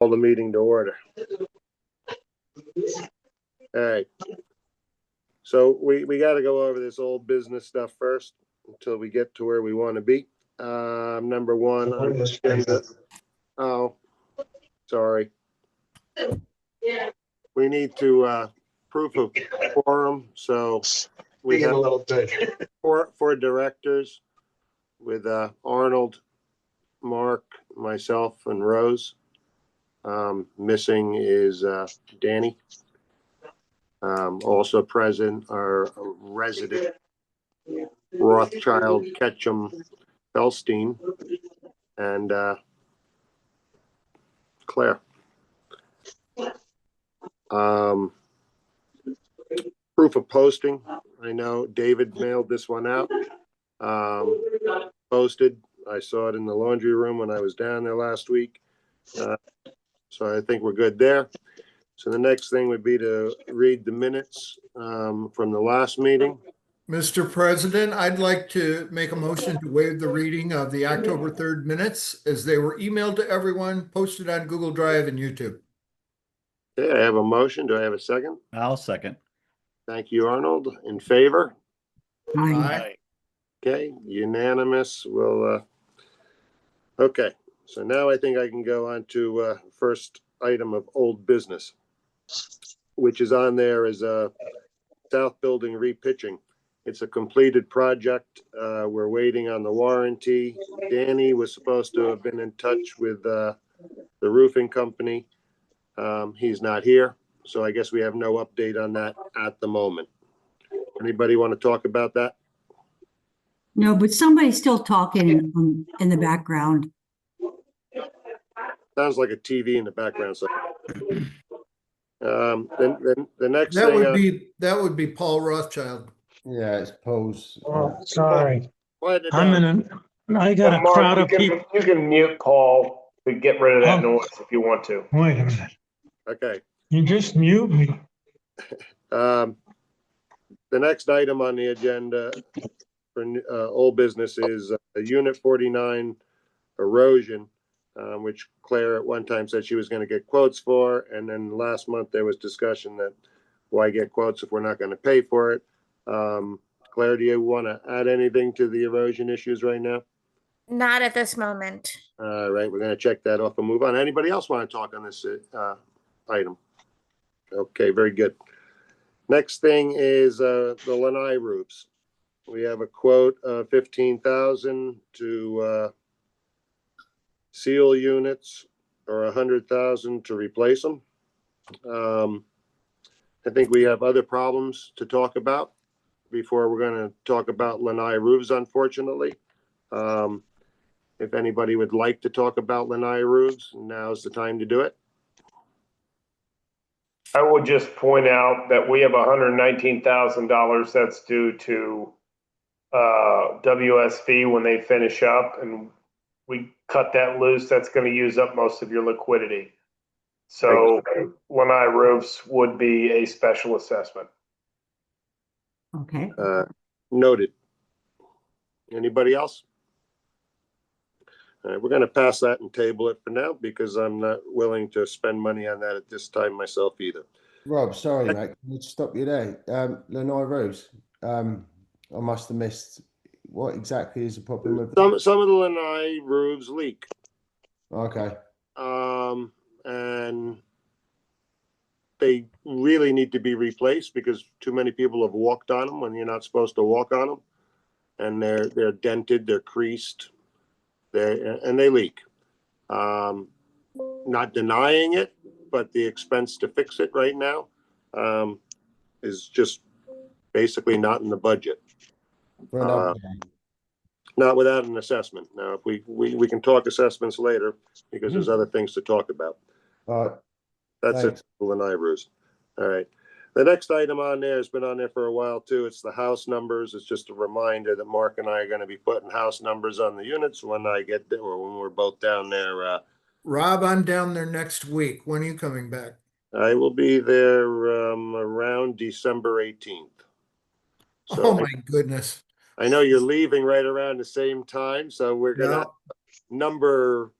Call the meeting to order. All right. So we got to go over this old business stuff first until we get to where we want to be. Number one on the agenda. Oh, sorry. We need to proof of quorum. So we have four directors with Arnold, Mark, myself, and Rose. Missing is Danny. Also present are resident Rothschild, Ketchum, Felstein, and Claire. Proof of posting. I know David mailed this one out. Posted. I saw it in the laundry room when I was down there last week. So I think we're good there. So the next thing would be to read the minutes from the last meeting. Mr. President, I'd like to make a motion to waive the reading of the October 3rd minutes as they were emailed to everyone, posted on Google Drive and YouTube. Okay, I have a motion. Do I have a second? I'll second. Thank you, Arnold. In favor? Aye. Okay, unanimous. Well, okay. So now I think I can go on to first item of old business, which is on there as a south building repitching. It's a completed project. We're waiting on the warranty. Danny was supposed to have been in touch with the roofing company. He's not here, so I guess we have no update on that at the moment. Anybody want to talk about that? No, but somebody's still talking in the background. Sounds like a TV in the background. So, then the next That thing would be Paul Rothschild. Yeah, it's Paul's. Oh, sorry. Quiet I got a crowd of people. You can mute Paul to get rid of that Oh. noise if you want to. Wait a minute. Okay. You just mute me. The next item on the agenda for old business is Unit 49 erosion, which Claire at one time said she was going to get quotes for. And then last month there was discussion that why get quotes if we're not going to pay for it. Claire, do you want to add anything to the erosion issues right now? Not at this moment. All right, we're going to check that off and move on. Anybody else want to talk on this item? Okay, very good. Next thing is the lanai roofs. We have a quote of $15,000 to seal units or $100,000 to replace them. I think we have other problems to talk about before we're going to talk about lanai roofs, unfortunately. If anybody would like to talk about lanai roofs, now's the time to do it. I would just point out that we have $119,000 that's due to WSV when they finish up, and we cut that loose. That's going to use up most of your liquidity. So lanai roofs would be a special assessment. Okay. Noted. Anybody else? All right, we're going to pass that and table it for now because I'm not willing to spend money on that at this time myself either. Rob, sorry, mate. Let's stop you there. Lanai Rose, I must have missed. What exactly is the problem with Some of the lanai roofs leak. Okay. And they really need to be replaced because too many people have walked on them when you're not supposed to walk on them. And they're dented, they're creased, and they leak. Not denying it, but the expense to fix it right now is just basically not in the budget. Not without an assessment. Now, if we can talk assessments later because there's other things to talk about. That's Thanks. it for lanai roofs. All right. The next item on there has been on there for a while too. It's the house numbers. It's just a reminder that Mark and I are going to be putting house numbers on the units when I get there or when we're both down there. Rob, I'm down there next week. When are you coming back? I will be there around December 18th. So Oh my goodness. I know you're leaving right around the same time, so we're going to number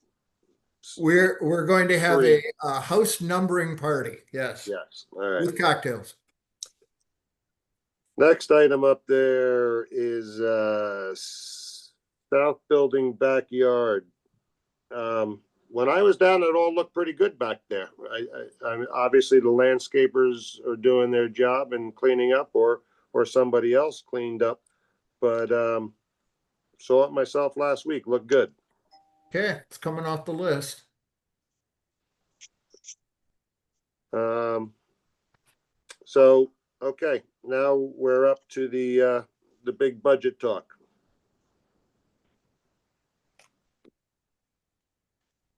We're going to have Three. a house numbering party. Yes. Yes, all right. With cocktails. Next item up there is South Building backyard. When I was down, it all looked pretty good back there. I mean, obviously the landscapers are doing their job and cleaning up, or somebody else cleaned up. But saw it myself last week. Looked good. Okay, it's coming off the list. So okay, now we're up to the big budget talk.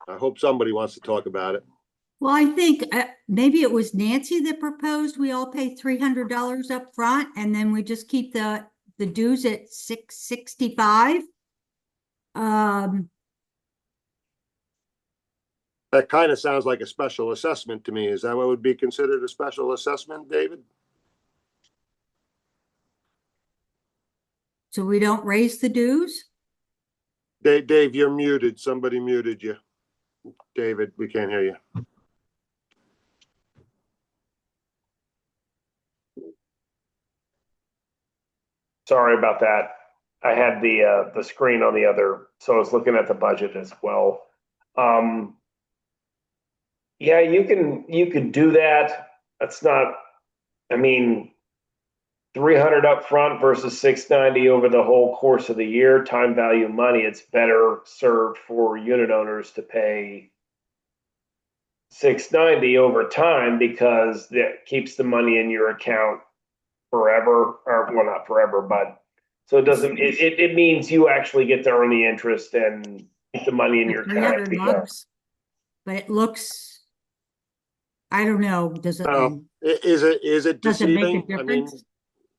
I hope somebody wants to talk about it. Well, I think maybe it was Nancy that proposed we all pay $300 up front and then we just keep the dues at $665. That kind of sounds like a special assessment to me. Is that what would be considered a special assessment, David? So we don't raise the dues? Dave, you're muted. Somebody muted you. David, we can't hear you. Sorry about that. I had the screen on the other, so I was looking at the budget as well. Yeah, you can do that. That's not, I mean, 300 up front versus 690 over the whole course of the year, time value of money. It's better served for unit owners to pay 690 over time because that keeps the money in your account forever, or well, not forever, but so it doesn't, it means you actually get to earn the interest and keep the money in your account. $300, but it looks, I don't know, does it, Is it does it make a deceiving? I mean, difference?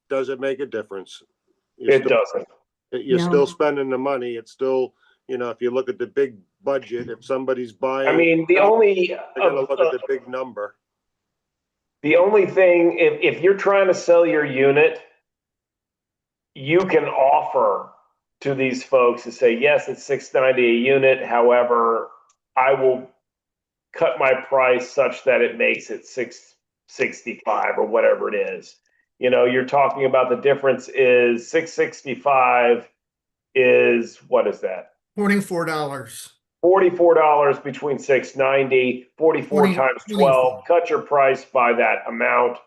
does it make a difference? It doesn't. You're No. still spending the money. It's still, you know, if you look at the big budget, if somebody's buying, I mean, the only, they're gonna look at the big number. the only thing, if you're trying to sell your unit, you can offer to these folks to say, yes, it's $690 a unit. However, I will cut my price such that it makes it $665 or whatever it is. You know, you're talking about the difference is $665 is, what is that? $24. $44 between 690, 44 20 times 12, 24. cut your price by that amount,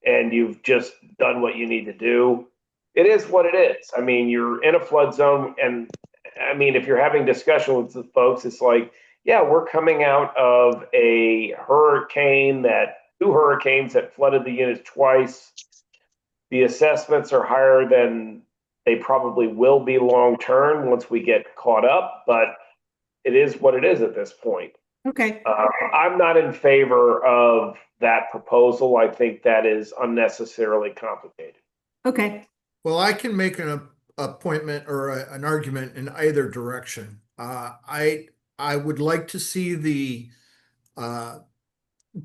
and you've just done what you need to do. It is what it is. I mean, you're in a flood zone, and I mean, if you're having discussion with the folks, it's like, yeah, we're coming out of a hurricane two hurricanes that flooded the units twice. The assessments are higher than they probably will be long term once we get caught up, but it is what it is at this point. Okay, I'm not in favor of that proposal. I think that is unnecessarily complicated. okay. Well, I can make an appointment or an argument in either direction. I would like to see the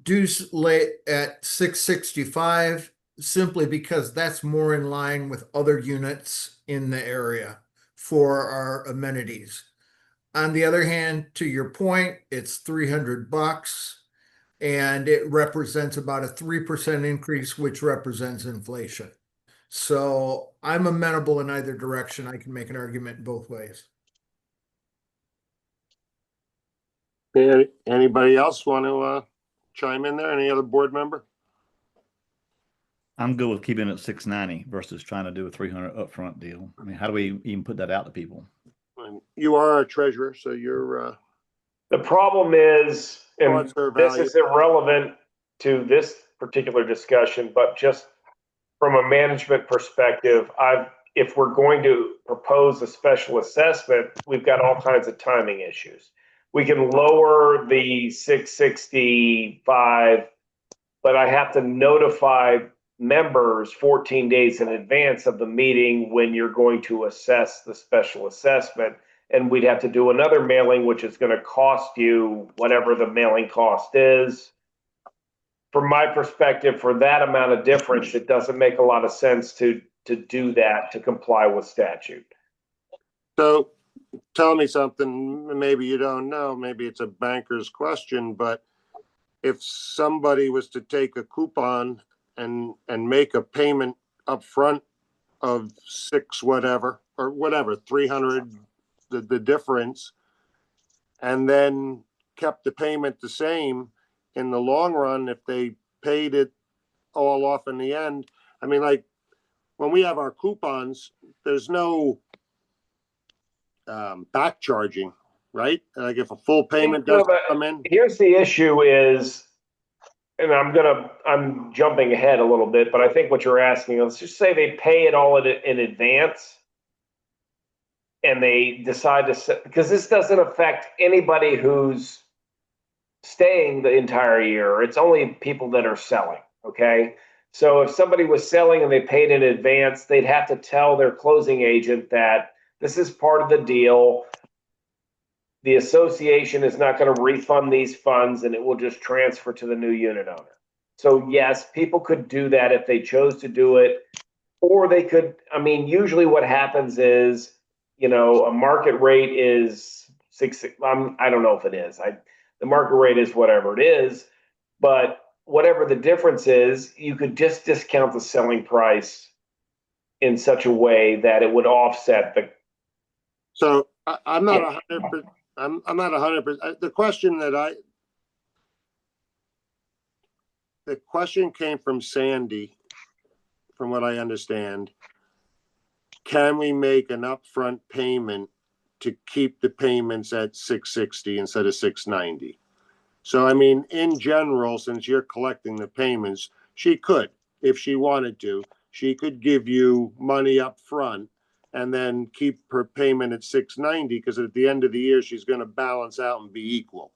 dues lay at 665 simply because that's more in line with other units in the area for our amenities. On the other hand, to your point, it's $300 and it represents about a 3% increase, which represents inflation. So I'm amenable in either direction. I can make an argument both ways. Anybody else want to chime in there? Any other board member? I'm good with keeping it at 690 versus trying to do a 300 upfront deal. I mean, how do we even put that out to people? You are our treasurer, so you're. The problem is, and Thoughts or this value? is irrelevant to this particular discussion, but just from a management perspective, if we're going to propose a special assessment, we've got all kinds of timing issues. We can lower the 665, but I have to notify members 14 days in advance of the meeting when you're going to assess the special assessment. And we'd have to do another mailing, which is going to cost you whatever the mailing cost is. From my perspective, for that amount of difference, it doesn't make a lot of sense to do that to comply with statute. So tell me something, maybe you don't know, maybe it's a banker's question, but if somebody was to take a coupon and make a payment up front of six whatever, or whatever, 300, the difference, and then kept the payment the same in the long run, if they paid it all off in the end, I mean, like, when we have our coupons, there's no back charging, right? Like if a full payment No, doesn't but come in. here's the issue is, and I'm jumping ahead a little bit, but I think what you're asking, let's just say they pay it all in advance and they decide to, because this doesn't affect anybody who's staying the entire year. It's only people that are selling, okay? So if somebody was selling and they paid in advance, they'd have to tell their closing agent that this is part of the deal. The association is not going to refund these funds and it will just transfer to the new unit owner. So yes, people could do that if they chose to do it, or they could, I mean, usually what happens is, you know, a market rate is I don't know if it is. The market rate is whatever it is, but whatever the difference is, you could just discount the selling price in such a way that it would offset the. So I'm not 100%. I'm not 100%. The question came from Sandy, from what I understand. Can we make an upfront payment to keep the payments at 660 instead of 690? So, I mean, in general, since you're collecting the payments, she could, if she wanted to, she could give you money up front and then keep her payment at 690, because at the end of the year, she's going to balance out and be equal.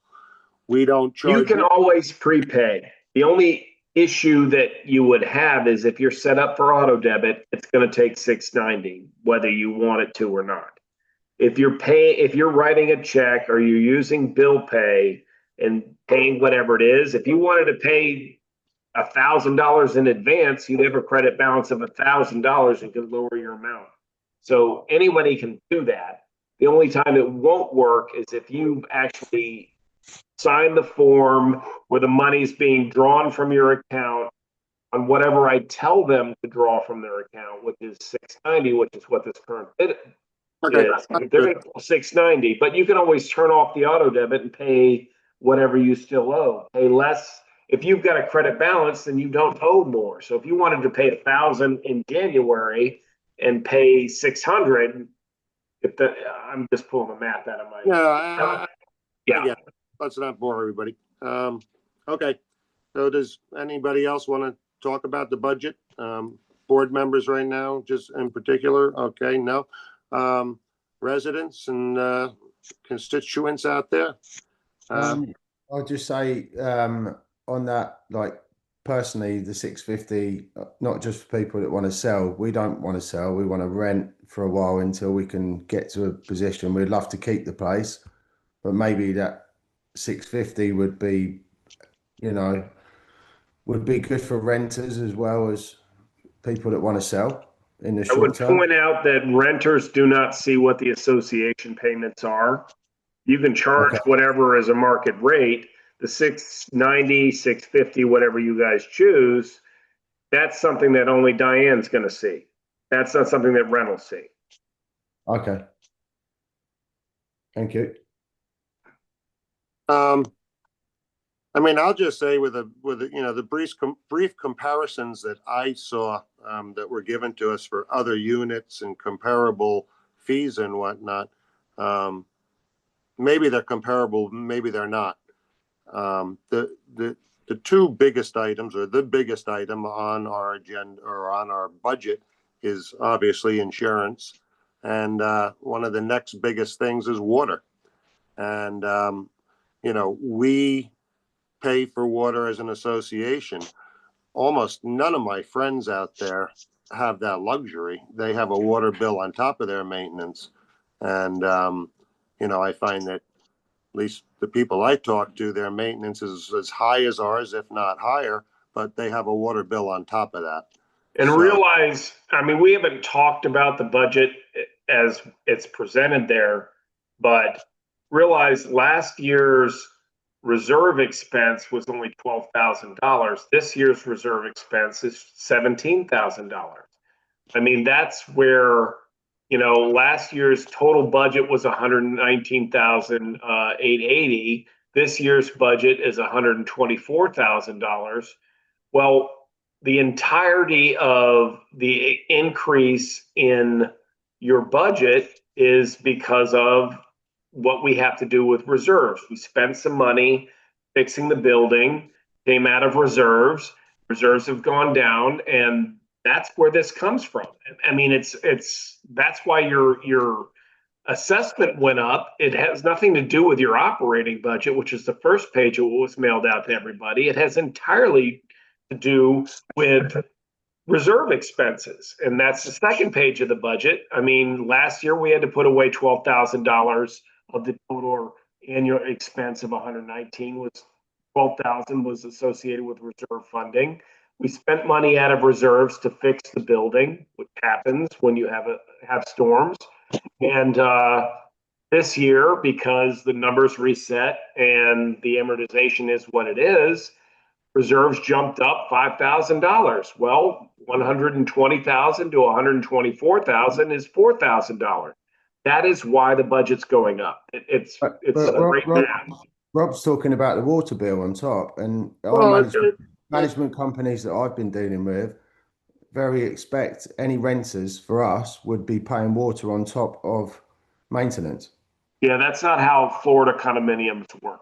We don't charge. You can always prepay. The only issue that you would have is if you're set up for auto debit, it's going to take 690, whether you want it to or not. If you're writing a check or you're using bill pay and paying whatever it is, if you wanted to pay $1,000 in advance, you'd have a credit balance of $1,000 and could lower your amount. So anybody can do that. The only time it won't work is if you actually sign the form where the money's being drawn from your account on whatever I tell them to draw from their account, which is 690, which is what this current bid is. They're going to pull 690, but you can always turn off the auto debit and pay whatever you still owe. Pay less. If you've got a credit balance, then you don't owe more. So if you wanted to pay $1,000 in January and pay 600, I'm just pulling the math out of my. Yeah. Let's not bore everybody. Okay. So does anybody else want to talk about the budget? Board members right now, just in particular? Okay, no. Residents and constituents out there? I'll just say on that, like, personally, the 650, not just for people that want to sell. We don't want to sell. We want to rent for a while until we can get to a position. We'd love to keep the place, but maybe that 650 would be, you know, would be good for renters as well as people that want to sell in the short term. I would point out that renters do not see what the association payments are. You can charge whatever is a market rate, the 690, 650, whatever you guys choose. That's something that only Diane's going to see. That's not something that rentals see. Okay. Thank you. I mean, I'll just say with you know, the brief comparisons that I saw that were given to us for other units and comparable fees and whatnot, maybe they're comparable, maybe they're not. The two biggest items, or the biggest item on our agenda or on our budget, is obviously insurance, and one of the next biggest things is water. And you know, we pay for water as an association. Almost none of my friends out there have that luxury. They have a water bill on top of their maintenance. And, you know, I find that at least the people I talk to, their maintenance is as high as ours, if not higher, but they have a water bill on top of that. And realize, I mean, we haven't talked about the budget as it's presented there. but realize last year's reserve expense was only $12,000. This year's reserve expense is $17,000. I mean, that's where, last year's total budget was $119,880. This year's budget is $124,000. Well, the entirety of the increase in your budget is because of what we have to do with reserves. We spent some money fixing the building, came out of reserves. Reserves have gone down, and that's where this comes from. I mean, that's why your assessment went up. It has nothing to do with your operating budget, which is the first page of what was mailed out to everybody. It has entirely to do with reserve expenses, and that's the second page of the budget. I mean, last year we had to put away $12,000 of the total annual expense of 119. Was 12,000 was associated with reserve funding. We spent money out of reserves to fix the building, which happens when you have storms. And this year, because the numbers reset and the amortization is what it is, reserves jumped up $5,000. Well, 120,000 to 124,000 is $4,000. That is why the budget's going up. It's great math. Rob's talking about the water bill on top, and management companies that I've been dealing with very expect any renters for us would be paying water on top of maintenance. Yeah, that's not how Florida condominiums work.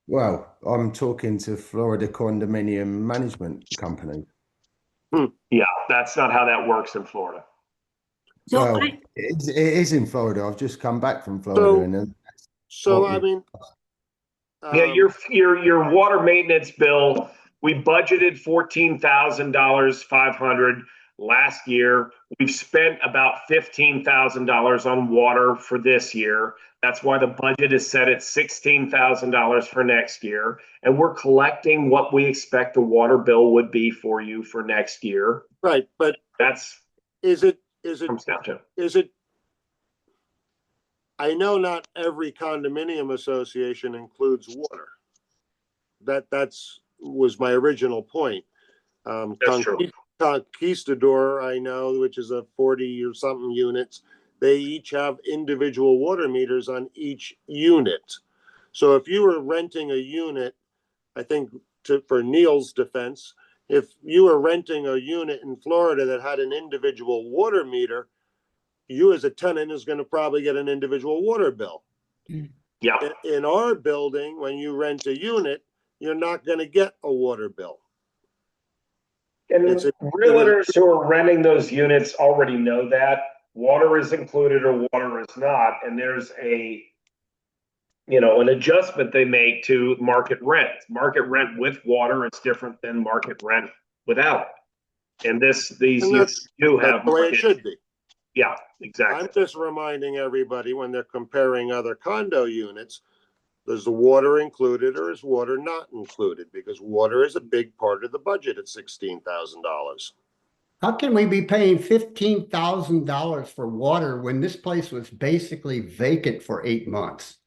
Well, I'm talking to Florida condominium management company. Yeah, that's not how that works in Florida. So Well, it is in Florida. I've just come back from Florida. I mean, yeah, your water maintenance bill, we budgeted $14,500 last year. We've spent about $15,000 on water for this year. That's why the budget is set at $16,000 for next year. And we're collecting what we expect the water bill would be for you for next year. right, but That's comes down to. I know not every condominium association includes water. That's was my original point. That's true. Conquistador, I know, which is a 40 or something units, they each have individual water meters on each unit. So if you were renting a unit, I think for Neil's defense, if you were renting a unit in Florida that had an individual water meter, you as a tenant is going to probably get an individual water bill. Yeah. In our building, when you rent a unit, you're not going to get a water bill. And realtors who are renting those units already know that water is included or water is not. And there's an adjustment they make to market rent. Market rent with water is different than market rent without. And these units do have the way it should be. Yeah, exactly. I'm just reminding everybody when they're comparing other condo units, is the water included or is water not included? Because water is a big part of the budget at $16,000. How can we be paying $15,000 for water when this place was basically vacant for 8 months?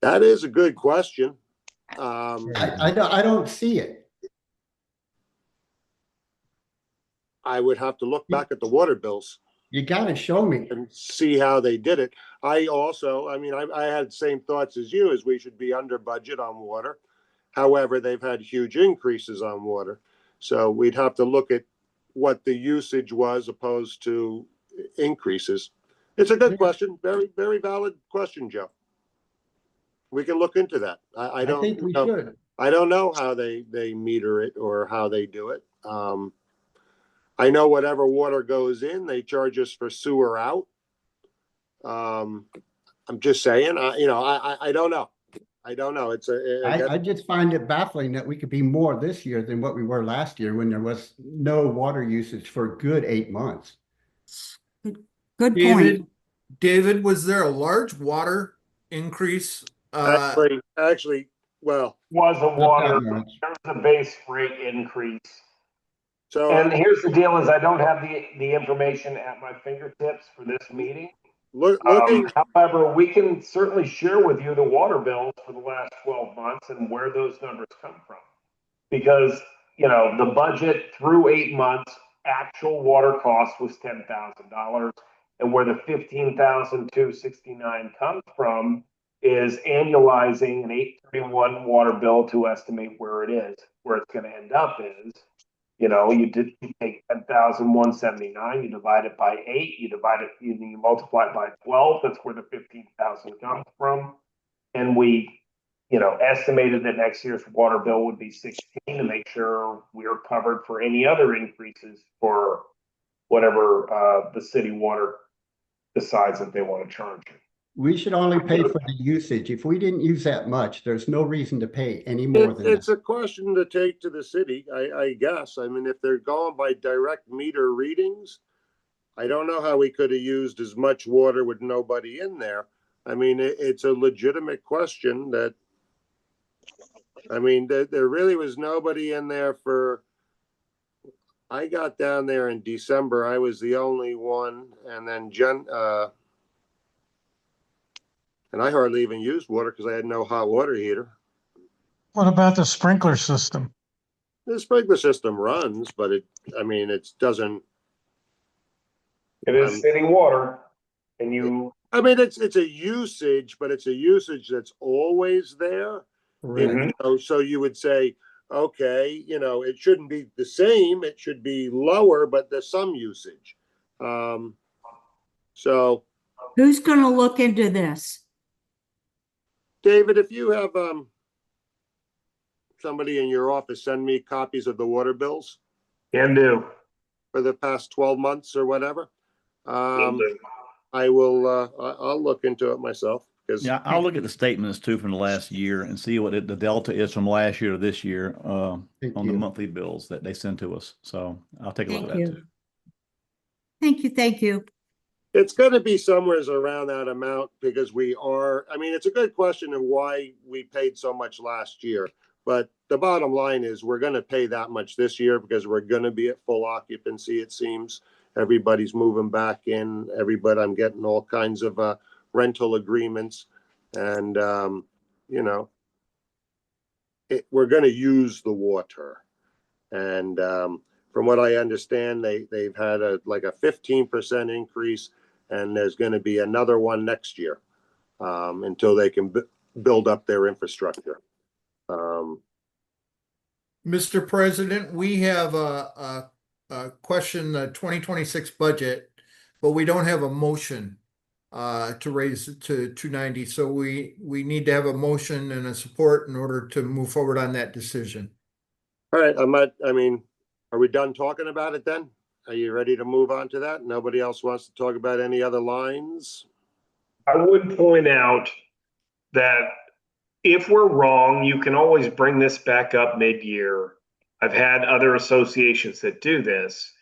That is a good question. I don't see it. I would have to look back at the water bills. You got to show me. And see how they did it. I had the same thoughts as you, as we should be under budget on water. However, they've had huge increases on water. So we'd have to look at what the usage was opposed to increases. It's a good question. Very, very valid question, Joe. We can look into that. I think we should. I don't know how they meter it or how they do it. I know whatever water goes in, they charge us for sewer out. I'm just saying, I don't know. I don't know. I just find it baffling that we could be more this year than what we were last year when there was no water usage for a good 8 months. Good point. David, was there a large water increase? Actually, well, was a water. There's a base rate increase. So, and here's the deal: is I don't have the information at my fingertips for this meeting. Looking, However, we can certainly share with you the water bills for the last 12 months and where those numbers come from. Because, you know, the budget through 8 months, actual water cost was $10,000. And where the $15,269 comes from is annualizing an 831 water bill to estimate where it is. Where it's going to end up is, you know, you take 10,179, you divide it by 8, you multiply it by 12. That's where the 15,000 comes from. And we, you know, estimated that next year's water bill would be 16 to make sure we're covered for any other increases for whatever the city water decides that they want to charge. We should only pay for the usage. If we didn't use that much, there's no reason to pay any more than it's that. a question to take to the city, I guess. I mean, if they're going by direct meter readings, I don't know how we could have used as much water with nobody in there. I mean, it's a legitimate question that, I mean, there really was nobody in there for, I got down there in December. I was the only one. And then and I hardly even used water because I had no hot water heater. What about the sprinkler system? The sprinkler system runs, but it doesn't. It is city water, and you. I mean, it's a usage, but it's a usage that's always there. Right. So you would say, okay, you know, it shouldn't be the same. It should be lower, but there's some usage. So Who's going to look into this? David, if you have somebody in your office send me copies of the water bills Can do. for the past 12 months or whatever, Can do. I will. I'll look into it myself. Yeah, I'll look at the statements too from the last year and see what the delta is from last year to this year on the monthly bills that they send to us. So I'll take a look at that too. Thank you. It's going to be somewhere around that amount because I mean, it's a good question of why we paid so much last year. But the bottom line is we're going to pay that much this year because we're going to be at full occupancy, it seems. Everybody's moving back in. I'm getting all kinds of rental agreements. And, you know, we're going to use the water. And from what I understand, they've had a 15% increase. And there's going to be another one next year until they can build up their infrastructure. Mr. President, we have a question, the 2026 budget, but we don't have a motion to raise it to 290. So we need to have a motion and a support in order to move forward on that decision. All right. Are we done talking about it then? Are you ready to move on to that? Nobody else wants to talk about any other lines? I would point out that if we're wrong, you can always bring this back up mid-year. I've had other associations that do this.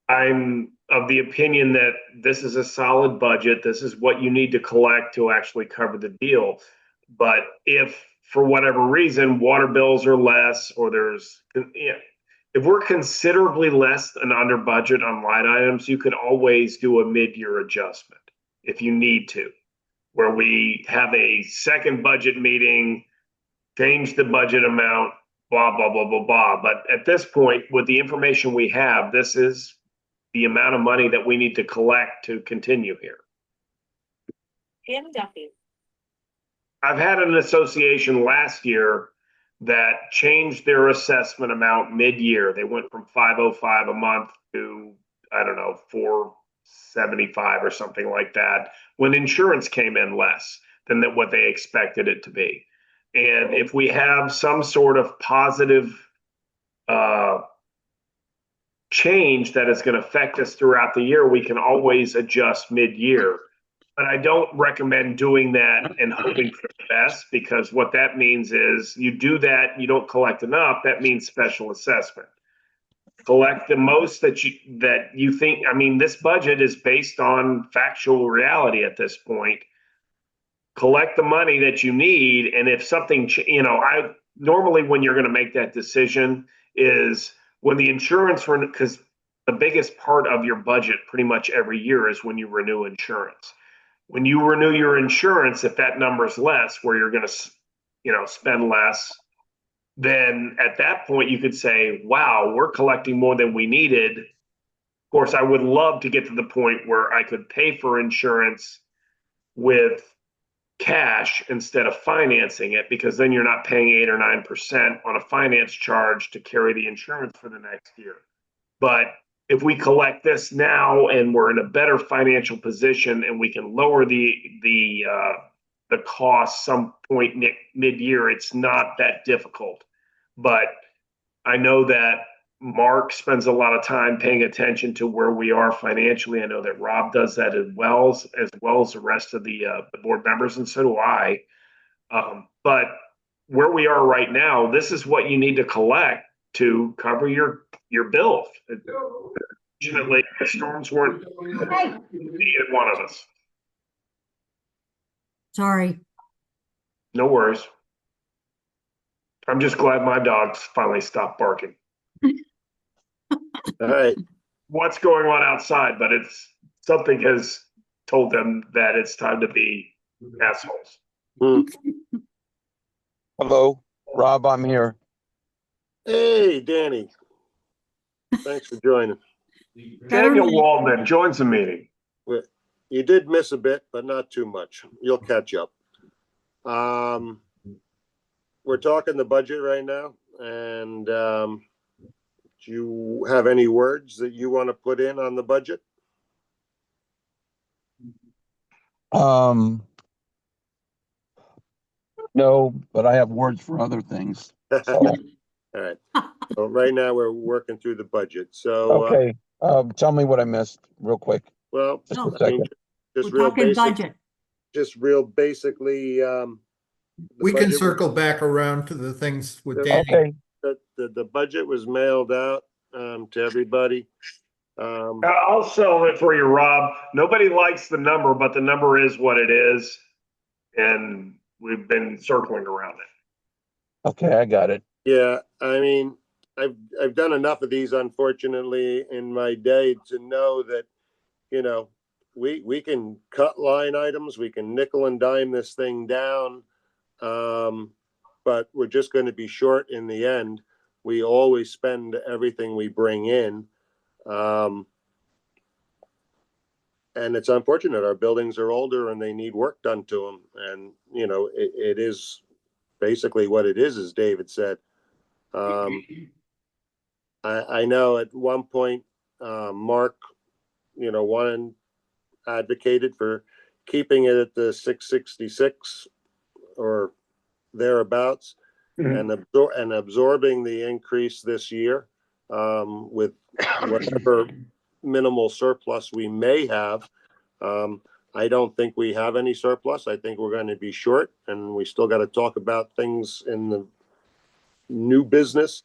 I'm of the opinion that this is a solid budget. This is what you need to collect to actually cover the deal. But if for whatever reason, water bills are less or if we're considerably less than under budget on line items, you could always do a mid-year adjustment if you need to, where we have a second budget meeting, change the budget amount, blah, blah, blah, blah, blah. But at this point, with the information we have, this is the amount of money that we need to collect to continue here. Jim Duffy. I've had an association last year that changed their assessment amount mid-year. They went from $505 a month to, I don't know, $475 or something like that when insurance came in less than what they expected it to be. And if we have some sort of positive change that is going to affect us throughout the year, we can always adjust mid-year. But I don't recommend doing that and hoping for the best, because what that means is you do that, you don't collect enough, that means special assessment. Collect the most that you think. I mean, this budget is based on factual reality at this point. Collect the money that you need, and if something, I normally when you're going to make that decision is when the insurance, because the biggest part of your budget pretty much every year is when you renew insurance. when you renew your insurance, if that number's less, where you're going to, spend less, then at that point you could say, wow, we're collecting more than we needed. Of course, I would love to get to the point where I could pay for insurance with cash instead of financing it, because then you're not paying 8 or 9% on a finance charge to carry the insurance for the next year. But if we collect this now and we're in a better financial position and we can lower the cost some point mid-year, it's not that difficult. But I know that Mark spends a lot of time paying attention to where we are financially. I know that Rob does that as well as the rest of the board members, and so do I. But where we are right now, this is what you need to collect to cover your bills. Fortunately, the storms weren't either one of us. Sorry. No worries. I'm just glad my dogs finally stopped barking. All right. What's going on outside, but something has told them that it's time to be assholes. Hello, Rob, I'm here. Hey, Danny. Thanks for joining. Daniel Waldman joins the meeting. You did miss a bit, but not too much. You'll catch up. We're talking the budget right now, and do you have any words that you want to put in on the budget? No, but I have words for other things. So, All right. So right now we're working through the budget. So okay, tell me what I missed real quick. well, Just No. a I mean, second. just We're real talking basic, budget. just real basically. We can budget- circle back around to the things with Yeah. Danny. Okay, The budget was mailed out to everybody. I'll sell it for you, Rob. Nobody likes the number, but the number is what it is. And we've been circling around it. okay, I got it. Yeah, I mean, I've done enough of these, unfortunately, in my day to know that, we can cut line items, we can nickel and dime this thing down, but we're just going to be short in the end. We always spend everything we bring in. And it's unfortunate. Our buildings are older and they need work done to them. And, it is basically what it is, as David said. I know at one point, Mark, advocated for keeping it at the 666 or thereabouts, and absorbing the increase this year with whatever minimal surplus we may have. I don't think we have any surplus. I think we're going to be short, and we still got to talk about things in the new business.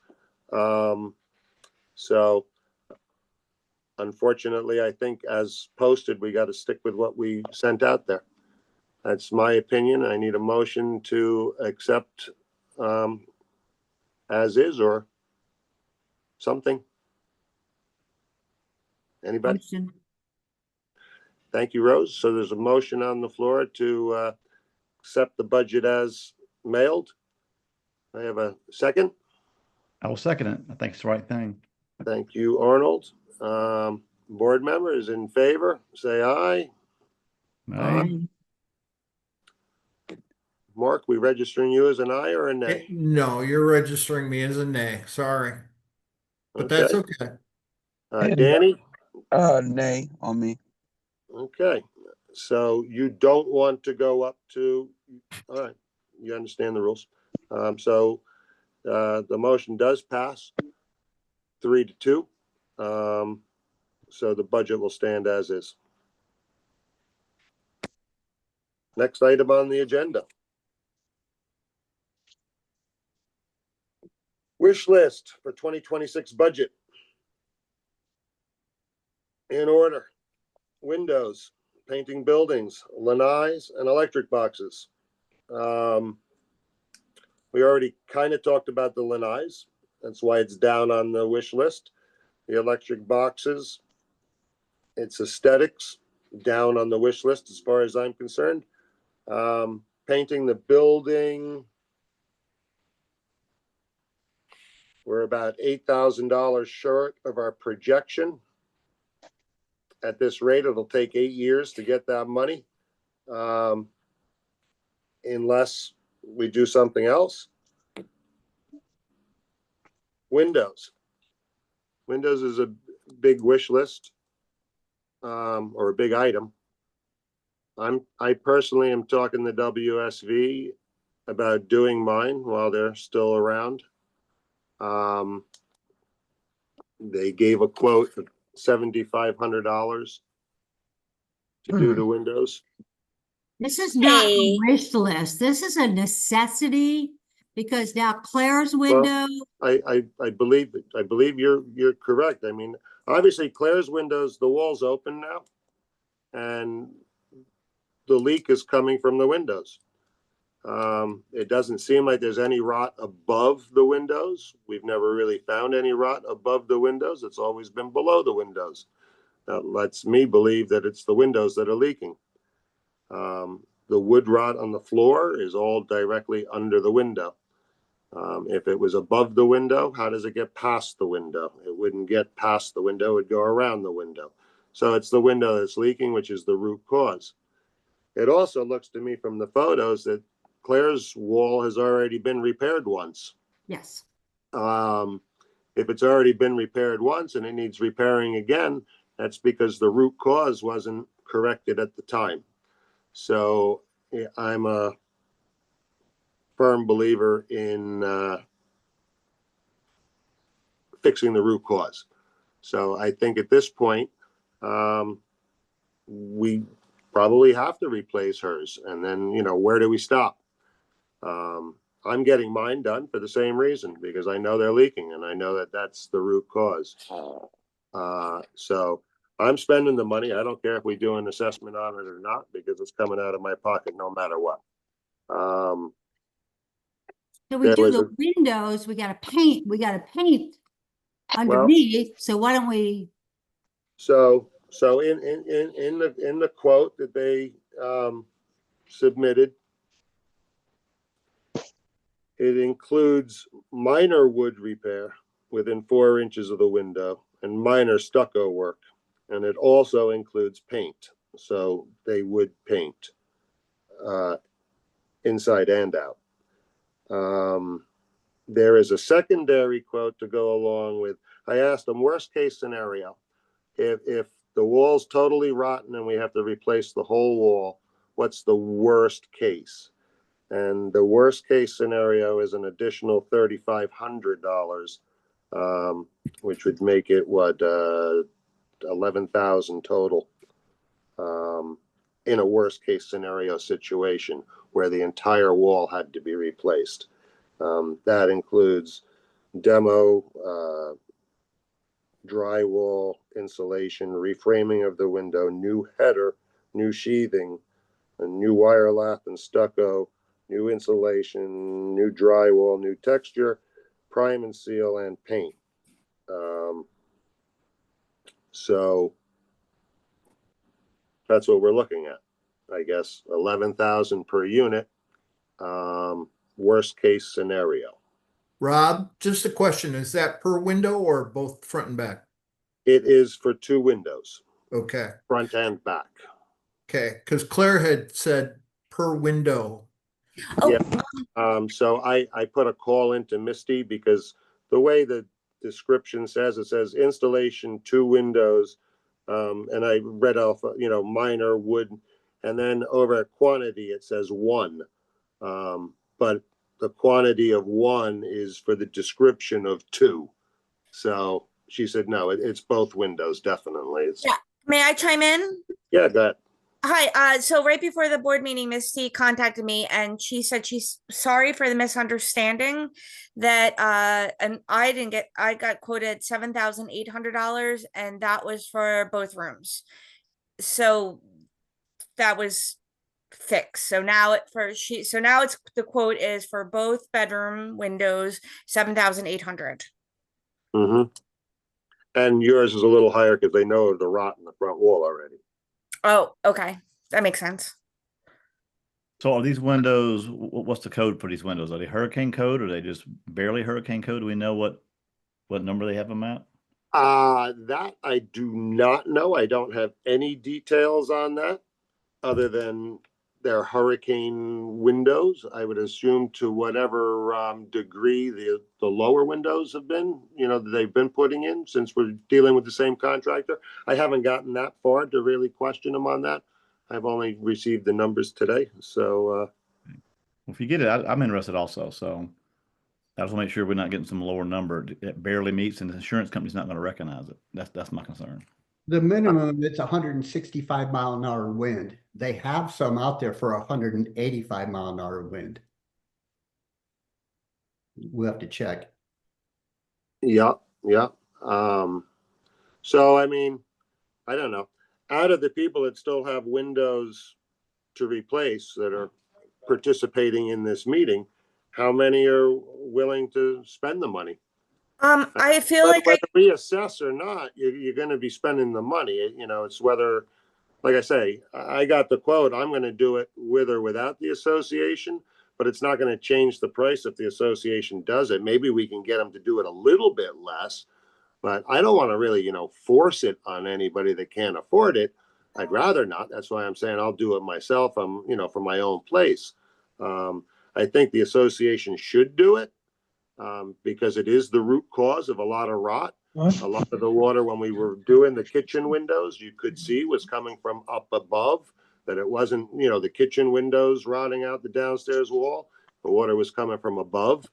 So unfortunately, I think as posted, we got to stick with what we sent out there. That's my opinion. I need a motion to accept as is or something. Anybody? Motion. Thank you, Rose. So there's a motion on the floor to accept the budget as mailed. I have a second. I will second it. I think it's the right thing. Thank you, Arnold. Board members in favor, say aye. Aye. Mark, we registering you as an aye or a nay? No, you're registering me as a nay. Sorry. But that's okay. Danny? Nay on me. Okay, so you don't want to go up to, all right, you understand the rules. So the motion does pass 3-2. So the budget will stand as is. Next item on the agenda. Wish list for 2026 budget. In order. Windows, painting buildings, lanais, and electric boxes. We already kind of talked about the lanais. That's why it's down on the wish list. The electric boxes, it's aesthetics. down on the wish list as far as I'm concerned. Painting the building, we're about $8,000 short of our projection. At this rate, it'll take 8 years to get that money, unless we do something else. Windows. Windows is a big wish list, or a big item. I personally am talking to WSV about doing mine while they're still around. They gave a quote of $7,500 to do the windows. This is not a Hey. wish list. This is a necessity because now Claire's window, I believe you're correct. I mean, obviously Claire's windows, the wall's open now, and the leak is coming from the windows. It doesn't seem like there's any rot above the windows. We've never really found any rot above the windows. It's always been below the windows. That lets me believe that it's the windows that are leaking. The wood rot on the floor is all directly under the window. If it was above the window, how does it get past the window? It wouldn't get past the window, it would go around the window. So it's the window that's leaking, which is the root cause. It also looks to me from the photos that Claire's wall has already been repaired once. yes. If it's already been repaired once and it needs repairing again, that's because the root cause wasn't corrected at the time. So I'm a firm believer in fixing the root cause. So I think at this point, we probably have to replace hers. And then, where do we stop? I'm getting mine done for the same reason, because I know they're leaking and I know that that's the root cause. So I'm spending the money. I don't care if we do an assessment on it or not, because it's coming out of my pocket no matter what. So we there do was the windows, we gotta paint underneath, so why don't we, So in the quote that they submitted, it includes minor wood repair within 4 inches of the window and minor stucco work. And it also includes paint. So they would paint inside and out. There is a secondary quote to go along with. I asked them, worst case scenario, if the wall's totally rotten and we have to replace the whole wall, what's the worst case? And the worst case scenario is an additional $3,500, which would make it $11,000 total, in a worst case scenario situation where the entire wall had to be replaced. That includes demo, drywall, insulation, reframing of the window, new header, new sheathing, a new wire lath and stucco, new insulation, new drywall, new texture, prime and seal, and paint. So that's what we're looking at. I guess 11,000 per unit. Worst case scenario. Rob, just a question, is that per window or both front and back? It is for 2 windows, Okay, front and back. okay, because Claire had said per window. Oh, Yeah. So I put a call into Misty because the way the description says, it says installation 2 windows. And I read off, minor wood, and then over at quantity, it says 1. But the quantity of 1 is for the description of 2. So she said, no, it's both windows, definitely. Yeah. May I chime in? Yeah, go ahead. Hi, so right before the board meeting, Misty contacted me and she said she's sorry for the misunderstanding that and I got quoted $7,800 and that was for both rooms. So that was fixed. So now it's the quote is for both bedroom windows, 7,800. Mm-hmm. And yours is a little higher because they know the rot in the front wall already. Oh, okay. That makes sense. So are these windows, what's the code for these windows? Are they hurricane code or are they just barely hurricane code? Do we know what number they have them at? That I do not know. I don't have any details on that other than their hurricane windows. I would assume to whatever degree the lower windows have been, that they've been putting in, since we're dealing with the same contractor. I haven't gotten that far to really question them on that. I've only received the numbers today. So If you get it, I'm interested also. So I just want to make sure we're not getting some lower number that barely meets and the insurance company's not going to recognize it. That's my concern. The minimum, it's 165 mile an hour wind. They have some out there for 185 mile an hour wind. We'll have to check. yeah. So I mean, I don't know. Out of the people that still have windows to replace that are participating in this meeting, how many are willing to spend the money? I feel like whether we assess or not, you're going to be spending the money. It's whether, like I say, I got the quote. I'm going to do it with or without the association, but it's not going to change the price if the association does it. Maybe we can get them to do it a little bit less, but I don't want to really, force it on anybody that can't afford it. I'd rather not. That's why I'm saying I'll do it myself. I'm, from my own place. I think the association should do it. Because it is the root cause of a lot of rot. A lot of the water, when we were doing the kitchen windows, you could see was coming from up above, that it wasn't, the kitchen windows rotting out the downstairs wall. The water was coming from above.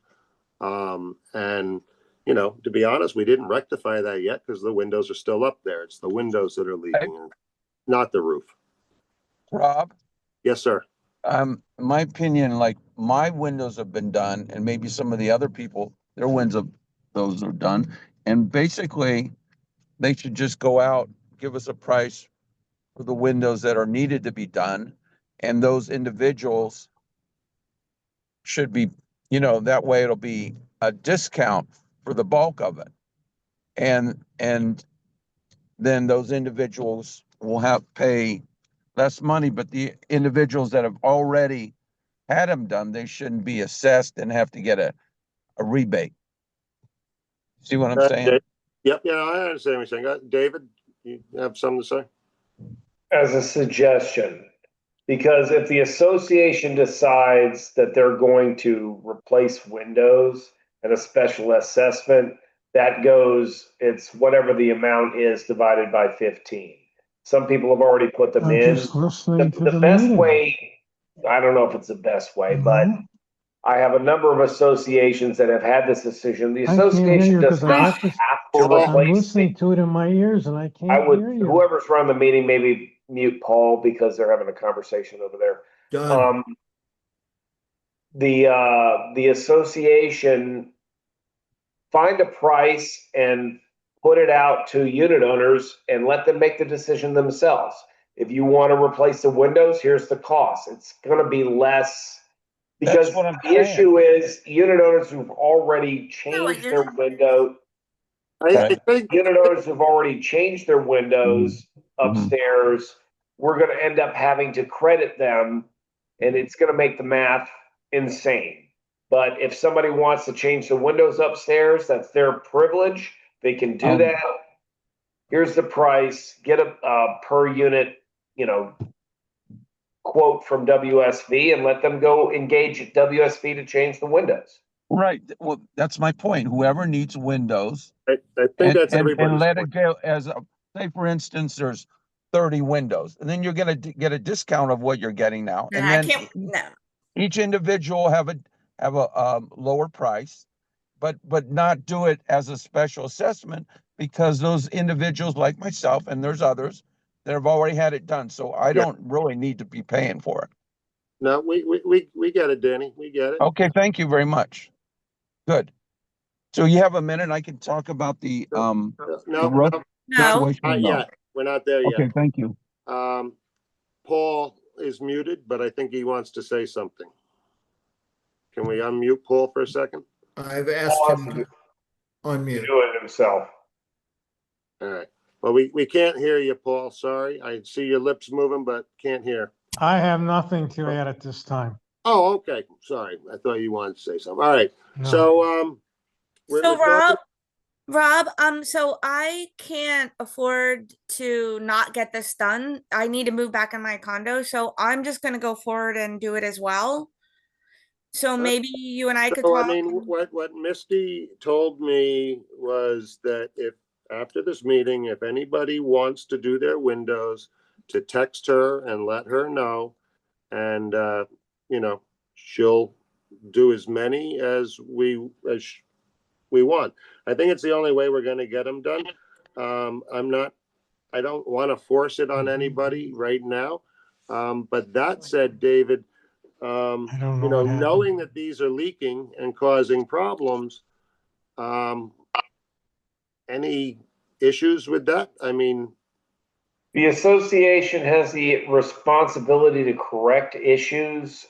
And, to be honest, we didn't rectify that yet because the windows are still up there. It's the windows that are leaking, not the roof. Rob? Yes, sir. My opinion, like my windows have been done and maybe some of the other people, their those are done. And basically they should just go out, give us a price for the windows that are needed to be done. And those individuals should be, that way it'll be a discount for the bulk of it. And then those individuals will have pay less money, but the individuals that have already had them done, they shouldn't be assessed and have to get a rebate. See what I'm saying? Yep. Yeah, I understand what you're saying. David, you have something to say? As a suggestion, because if the association decides that they're going to replace windows at a special assessment, that goes, it's whatever the amount is divided by 15. Some people have already put them I'm in. just listening to The the best meeting. way, I don't know if it's the best way, but Mhm. I have a number of associations that have had this decision. The I can't hear association you does 'cause I not have to- have to I'm replace. listening to it in my ears and I can't I would, hear you. whoever's run the meeting, maybe mute Paul because they're having a conversation over there. Done. The association find a price and put it out to unit owners and let them make the decision themselves. If you want to replace the windows, here's the cost. It's going to be less because That's what I'm the saying. issue is unit owners who've already changed their window. I think Unit owners who've already changed their windows upstairs, we're going to end up having to credit them, and it's going to make the math insane. But if somebody wants to change the windows upstairs, that's their privilege. They can do that. Here's the price. Get a per unit, quote from WSV and let them go engage WSV to change the windows. Right. Well, that's my point. Whoever needs windows, I think that's everybody's and let point. it go as say, for instance, there's 30 windows, and then you're going to get a discount of what you're getting now. And I then can't, no. each individual have a lower price, but not do it as a special assessment because those individuals like myself and there's others that have already had it done. So I don't really need to be paying for it. No, we get it, Danny. We get it. Okay, thank you very much. Good. So you have a minute, I can talk about the No, roof No. situation? not No. yet. We're not there yet. Okay, thank you. Paul is muted, but I think he wants to say something. Can we unmute Paul for a second? I've asked him to unmute. Do it himself. All right. Well, we can't hear you, Paul. Sorry. I see your lips moving, but can't hear. I have nothing to add at this time. Oh, okay. Sorry. I thought you wanted to say something. All right. No. So, we're So talking- Rob, so I can't afford to not get this done. I need to move back in my condo, so I'm just gonna go forward and do it as well. So maybe you and I could So, talk. I mean, what Misty told me was that if, after this meeting, if anybody wants to do their windows, to text her and let her know. And, you know, she'll do as many as we want. I think it's the only way we're gonna get them done. I don't want to force it on anybody right now. But that said, David, I don't know you know, what happened. knowing that these are leaking and causing problems, any issues with that? I mean, The association has the responsibility to correct issues.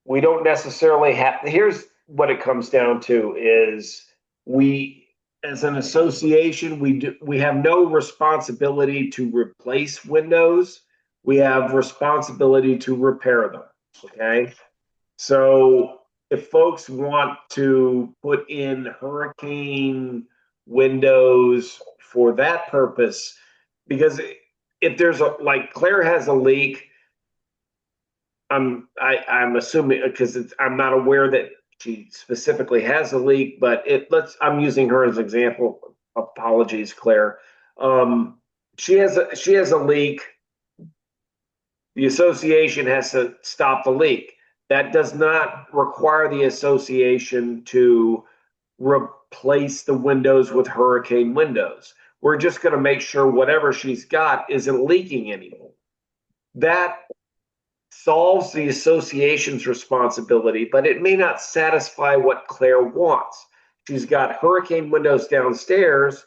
We don't necessarily have, here's what it comes down to is we, as an association, we have no responsibility to replace windows. We have responsibility to repair them, okay? So if folks want to put in hurricane windows for that purpose, because if there's like Claire has a leak, I'm assuming, because I'm not aware that she specifically has a leak, but I'm using her as an example. Apologies, Claire. She has a leak. The association has to stop the leak. That does not require the association to replace the windows with hurricane windows. We're just going to make sure whatever she's got isn't leaking anymore. That solves the association's responsibility, but it may not satisfy what Claire wants. She's got hurricane windows downstairs.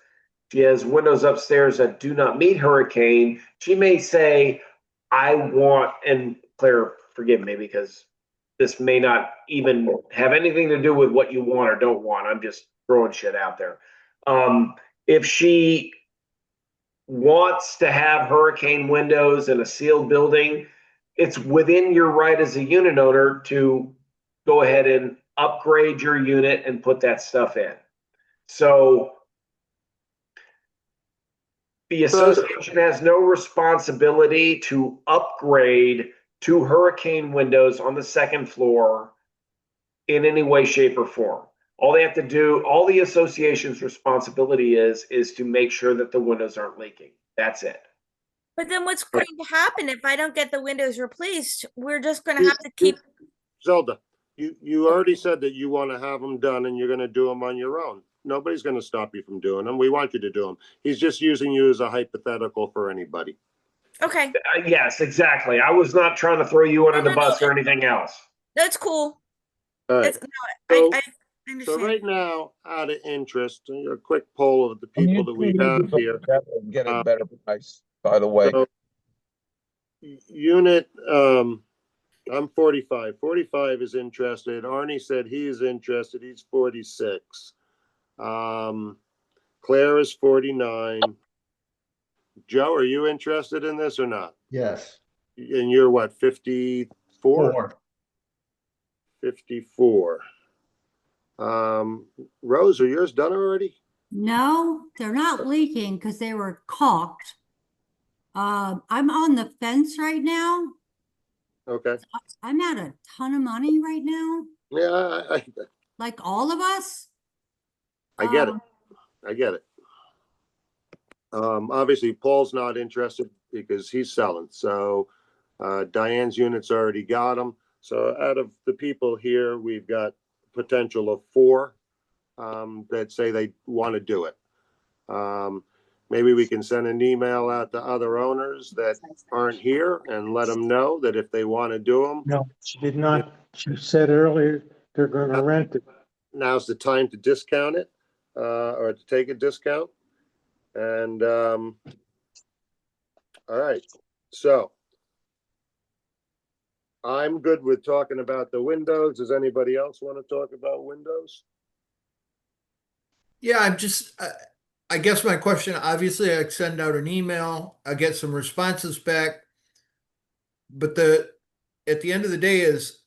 She has windows upstairs that do not meet hurricane. She may say, I want, and Claire, forgive me because this may not even have anything to do with what you want or don't want. I'm just throwing shit out there. If she wants to have hurricane windows in a sealed building, it's within your right as a unit owner to go ahead and upgrade your unit and put that stuff in. So the association has no responsibility to upgrade to hurricane windows on the second floor in any way, shape, or form. All they have to do, all the association's responsibility is to make sure that the windows aren't leaking. That's it. But then what's going to happen if I don't get the windows replaced? We're just going to have to keep. Zelda, you already said that you want to have them done and you're going to do them on your own. Nobody's going to stop you from doing them. We want you to do them. He's just using you as a hypothetical for anybody. Okay, Yes, exactly. I was not trying to throw you under the bus or anything else. that's cool. All right. It's, no, I So understand. right now, out of interest, a quick poll of the people that we have here. Get a better price, by the way. So, unit, I'm 45. 45 is interested. Arnie said he is interested. He's 46. Claire is 49. Joe, are you interested in this or not? Yes. And you're what, 54? 54. Rose, are yours done already? No, they're not leaking because they were caulked. I'm on the fence right now. Okay. I'm at a ton of money right now, Yeah, like all of us. I get it. I get it. Obviously, Paul's not interested because he's selling. So Diane's unit's already got them. So out of the people here, we've got potential of 4 that say they want to do it. Maybe we can send an email out to other owners that aren't here and let them know that if they want to do them. No, she did not. She said earlier they're going to rent it. Now's the time to discount it or to take a discount. And all right, so I'm good with talking about the windows. Does anybody else want to talk about windows? Yeah, I'm just, I guess my question, obviously I send out an email, I get some responses back. But at the end of the day is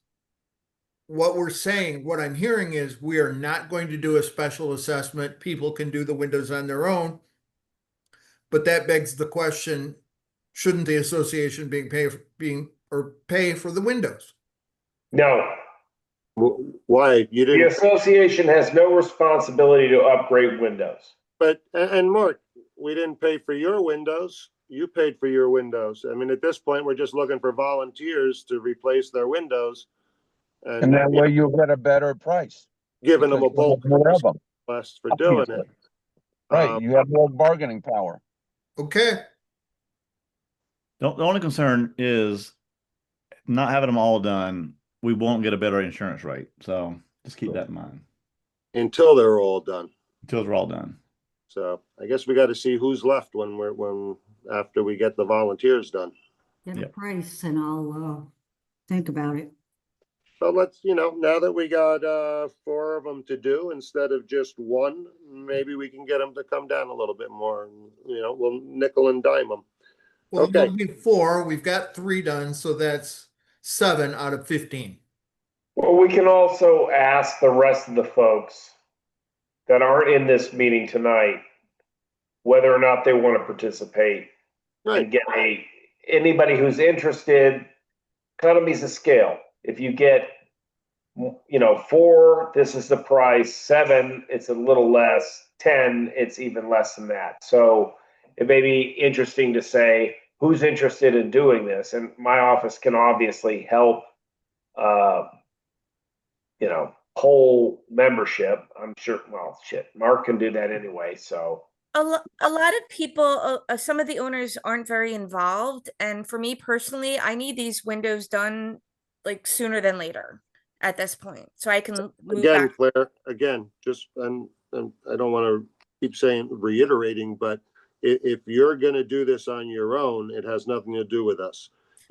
what we're saying, what I'm hearing is we are not going to do a special assessment. People can do the windows on their own. But that begs the question, shouldn't the association pay for the windows? No, Why? You the didn't, association has no responsibility to upgrade windows. but, and Mark, we didn't pay for your windows. You paid for your windows. I mean, at this point, we're just looking for volunteers to replace their windows. And that way you'll get a better price. Giving them a because you'll bulk have more of them. request for doing it. Obviously. Right, you have more bargaining power. Okay, The only concern is not having them all done. We won't get a better insurance rate. So just keep that in mind Until they're all done. until they're all done. So I guess we got to see who's left after we get the volunteers done. Get a Yep. price and I'll think about it. So let's, now that we got 4 of them to do instead of just 1, maybe we can get them to come down a little bit more. And, we'll nickel and dime them. well, Okay. it'll be 4. We've got 3 done, so that's 7 out of 15. Well, we can also ask the rest of the folks that aren't in this meeting tonight whether or not they want to participate Right. and get anybody who's interested. Economies of scale. If you get, 4, this is the price. 7, it's a little less. 10, it's even less than that. So it may be interesting to say who's interested in doing this, and my office can obviously help. Poll membership. I'm sure. Well, shit, Mark can do that anyway. So A lot of people, some of the owners aren't very involved. And for me personally, I need these windows done like sooner than later at this point. So I can move Again, back. Claire, just, and I don't want to keep reiterating, but if you're going to do this on your own, it has nothing to do with us.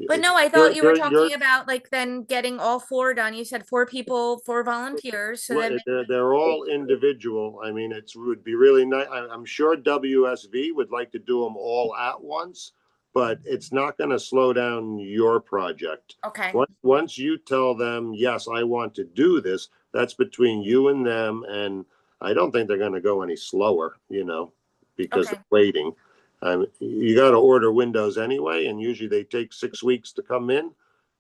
But no, I thought you were You're- talking about like then getting all 4 done. You said 4 people, 4 volunteers. So then they're all individual. I mean, it would be really nice. I'm sure WSV would like to do them all at once, but it's not going to slow down your project. okay. Once you tell them, yes, I want to do this, that's between you and them. And I don't think they're going to go any slower, because Okay. they're waiting. You got to order windows anyway, and usually they take 6 weeks to come in.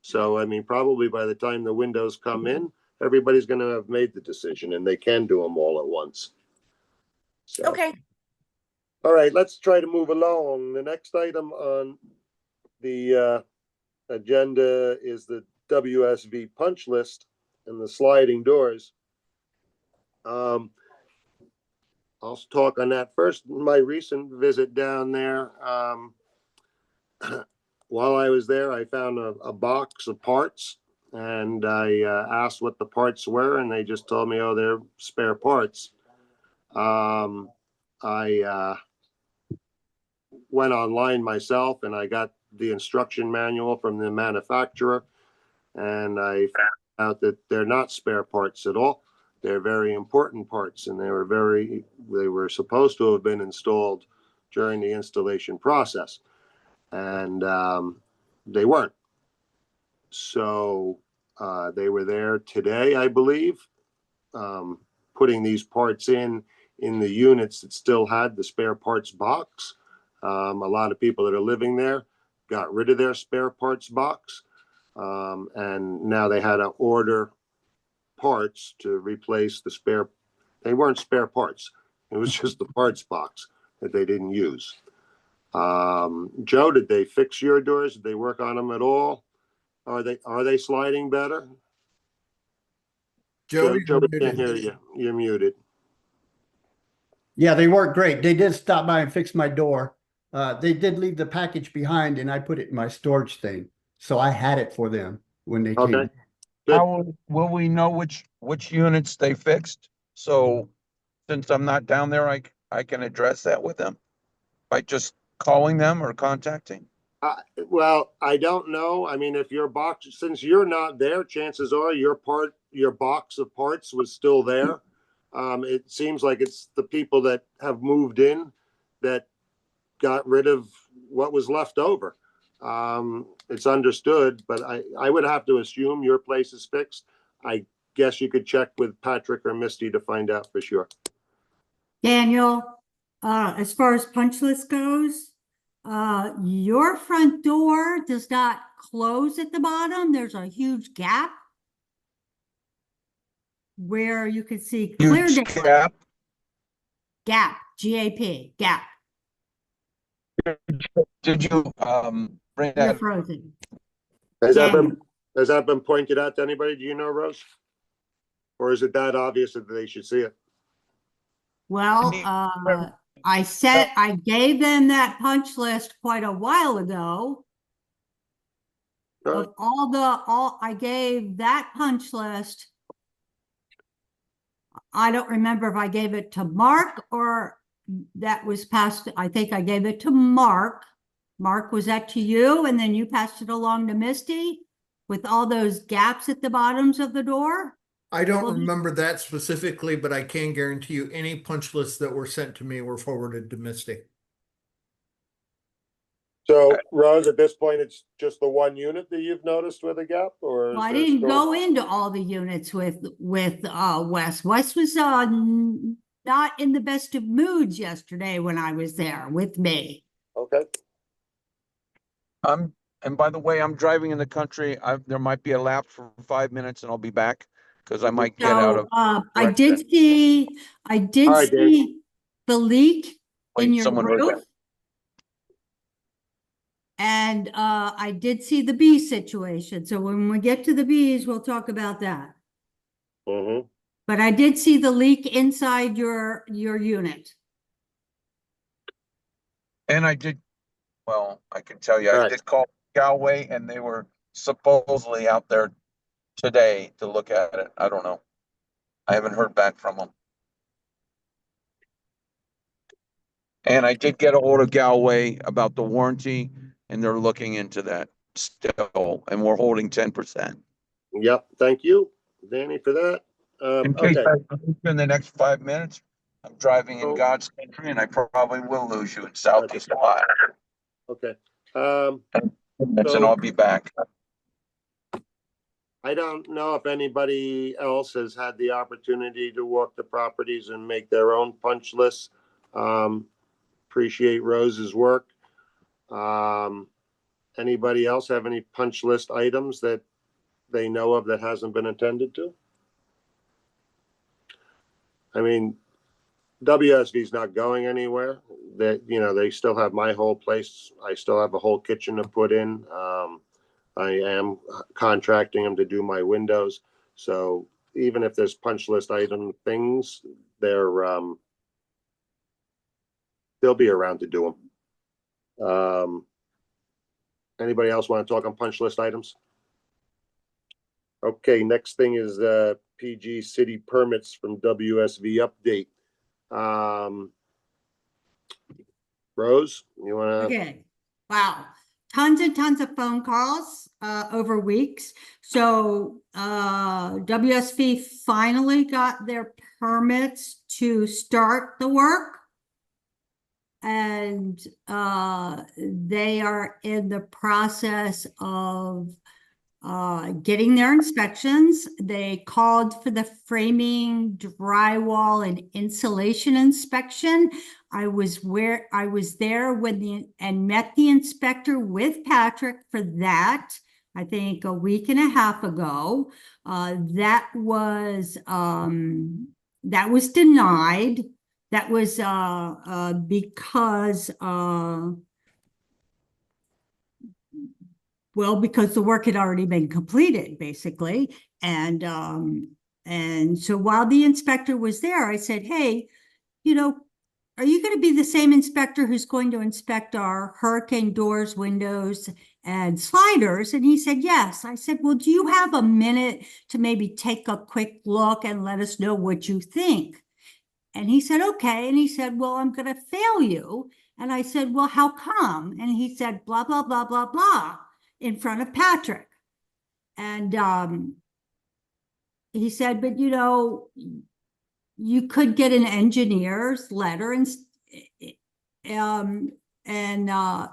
So, I mean, probably by the time the windows come in, everybody's going to have made the decision and they can do them all at once. So, Okay. all right, let's try to move along. The next item on the agenda is the WSV punch list and the sliding doors. I'll talk on that first. My recent visit down there, while I was there, I found a box of parts, and I asked what the parts were, and they just told me, oh, they're spare parts. I went online myself, and I got the instruction manual from the manufacturer, and I found out that they're not spare parts at all. They're very important parts, and they were supposed to have been installed during the installation process, and they weren't. So they were there today, I believe, putting these parts in the units that still had the spare parts box. A lot of people that are living there got rid of their spare parts box, and now they had to order parts to replace the spare. They weren't spare parts. It was just the parts box that they didn't use. Joe, did they fix your doors? Did they work on them at all? Are they sliding better? Joe, Joe, we can't hear you. You're muted. Yeah, they work great. They did stop by and fix my door. They did leave the package behind and I put it in my storage thing. So I had it for them when they Okay. came. Good. How will we know which units they fixed? So since I'm not down there, I can address that with them by just calling them or contacting. Well, I don't know. I mean, if your box, since you're not there, chances are your box of parts was still there. It seems like it's the people that have moved in that got rid of what was left over. It's understood, but I would have to assume your place is fixed. I guess you could check with Patrick or Misty to find out for sure. Daniel, as far as punch list goes, your front door does not close at the bottom. There's a huge gap where you can see clear Huge daylight. gap. Gap, G-A-P, gap. Did you bring You're that? frozen. Has that Daniel. been pointed out to anybody? Do you know, Rose? Or is it that obvious that they should see it? Well, I gave them that punch list quite a while ago. Of I gave that punch list. I don't remember if I gave it to Mark or that was passed. I think I gave it to Mark. Mark, was that to you? And then you passed it along to Misty with all those gaps at the bottoms of the door? I don't Well, remember that specifically, but I can guarantee you any punch lists that were sent to me were forwarded to Misty. So, Rose, at this point, it's just the one unit that you've noticed with a gap, or? Well, I didn't go into all the units with Wes. Wes was not in the best of moods yesterday when I was there with me. Okay. And by the way, I'm driving in the country. There might be a lapse for 5 minutes and I'll be back because I might get out of. I did see the leak in Wait, your someone wrote roof. that. And I did see the bee situation. So when we get to the bees, we'll talk about that. Mm-hmm. But I did see the leak inside your unit. And I did, well, I can tell you, All I right. did call Galway and they were supposedly out there today to look at it. I don't know. I haven't heard back from them. And I did get a hold of Galway about the warranty and they're looking into that still, and we're holding 10%. Yep. Thank you, Danny, for that. In case Okay. I lose you in the next 5 minutes, I'm driving in Oh. God's country and I probably will lose you in Southeast Ohio. Okay. And So- I'll be back. I don't know if anybody else has had the opportunity to walk the properties and make their own punch lists. Appreciate Rose's work. Anybody else have any punch list items that they know of that hasn't been attended to? I mean, WSV is not going anywhere. They still have my whole place. I still have a whole kitchen to put in. I am contracting them to do my windows. So even if there's punch list item things, they'll be around to do them. Anybody else want to talk on punch list items? Okay, next thing is PG city permits from WSV update. Rose, you want to? Okay. Wow. Tons and tons of phone calls over weeks. So WSV finally got their permits to start the work. And they are in the process of getting their inspections. They called for the framing, drywall, and insulation inspection. I was there and met the inspector with Patrick for that. I think a week and a half ago. That was denied. That was because because the work had already been completed, basically. And so while the inspector was there, I said, hey, are you going to be the same inspector who's going to inspect our hurricane doors, windows, and sliders? And he said, yes. I said, well, do you have a minute to maybe take a quick look and let us know what you think? And he said, okay. And he said, well, I'm going to fail you. And I said, well, how come? And he said, blah, blah, blah, blah, blah, in front of Patrick. And he said, but you could get an engineer's letter and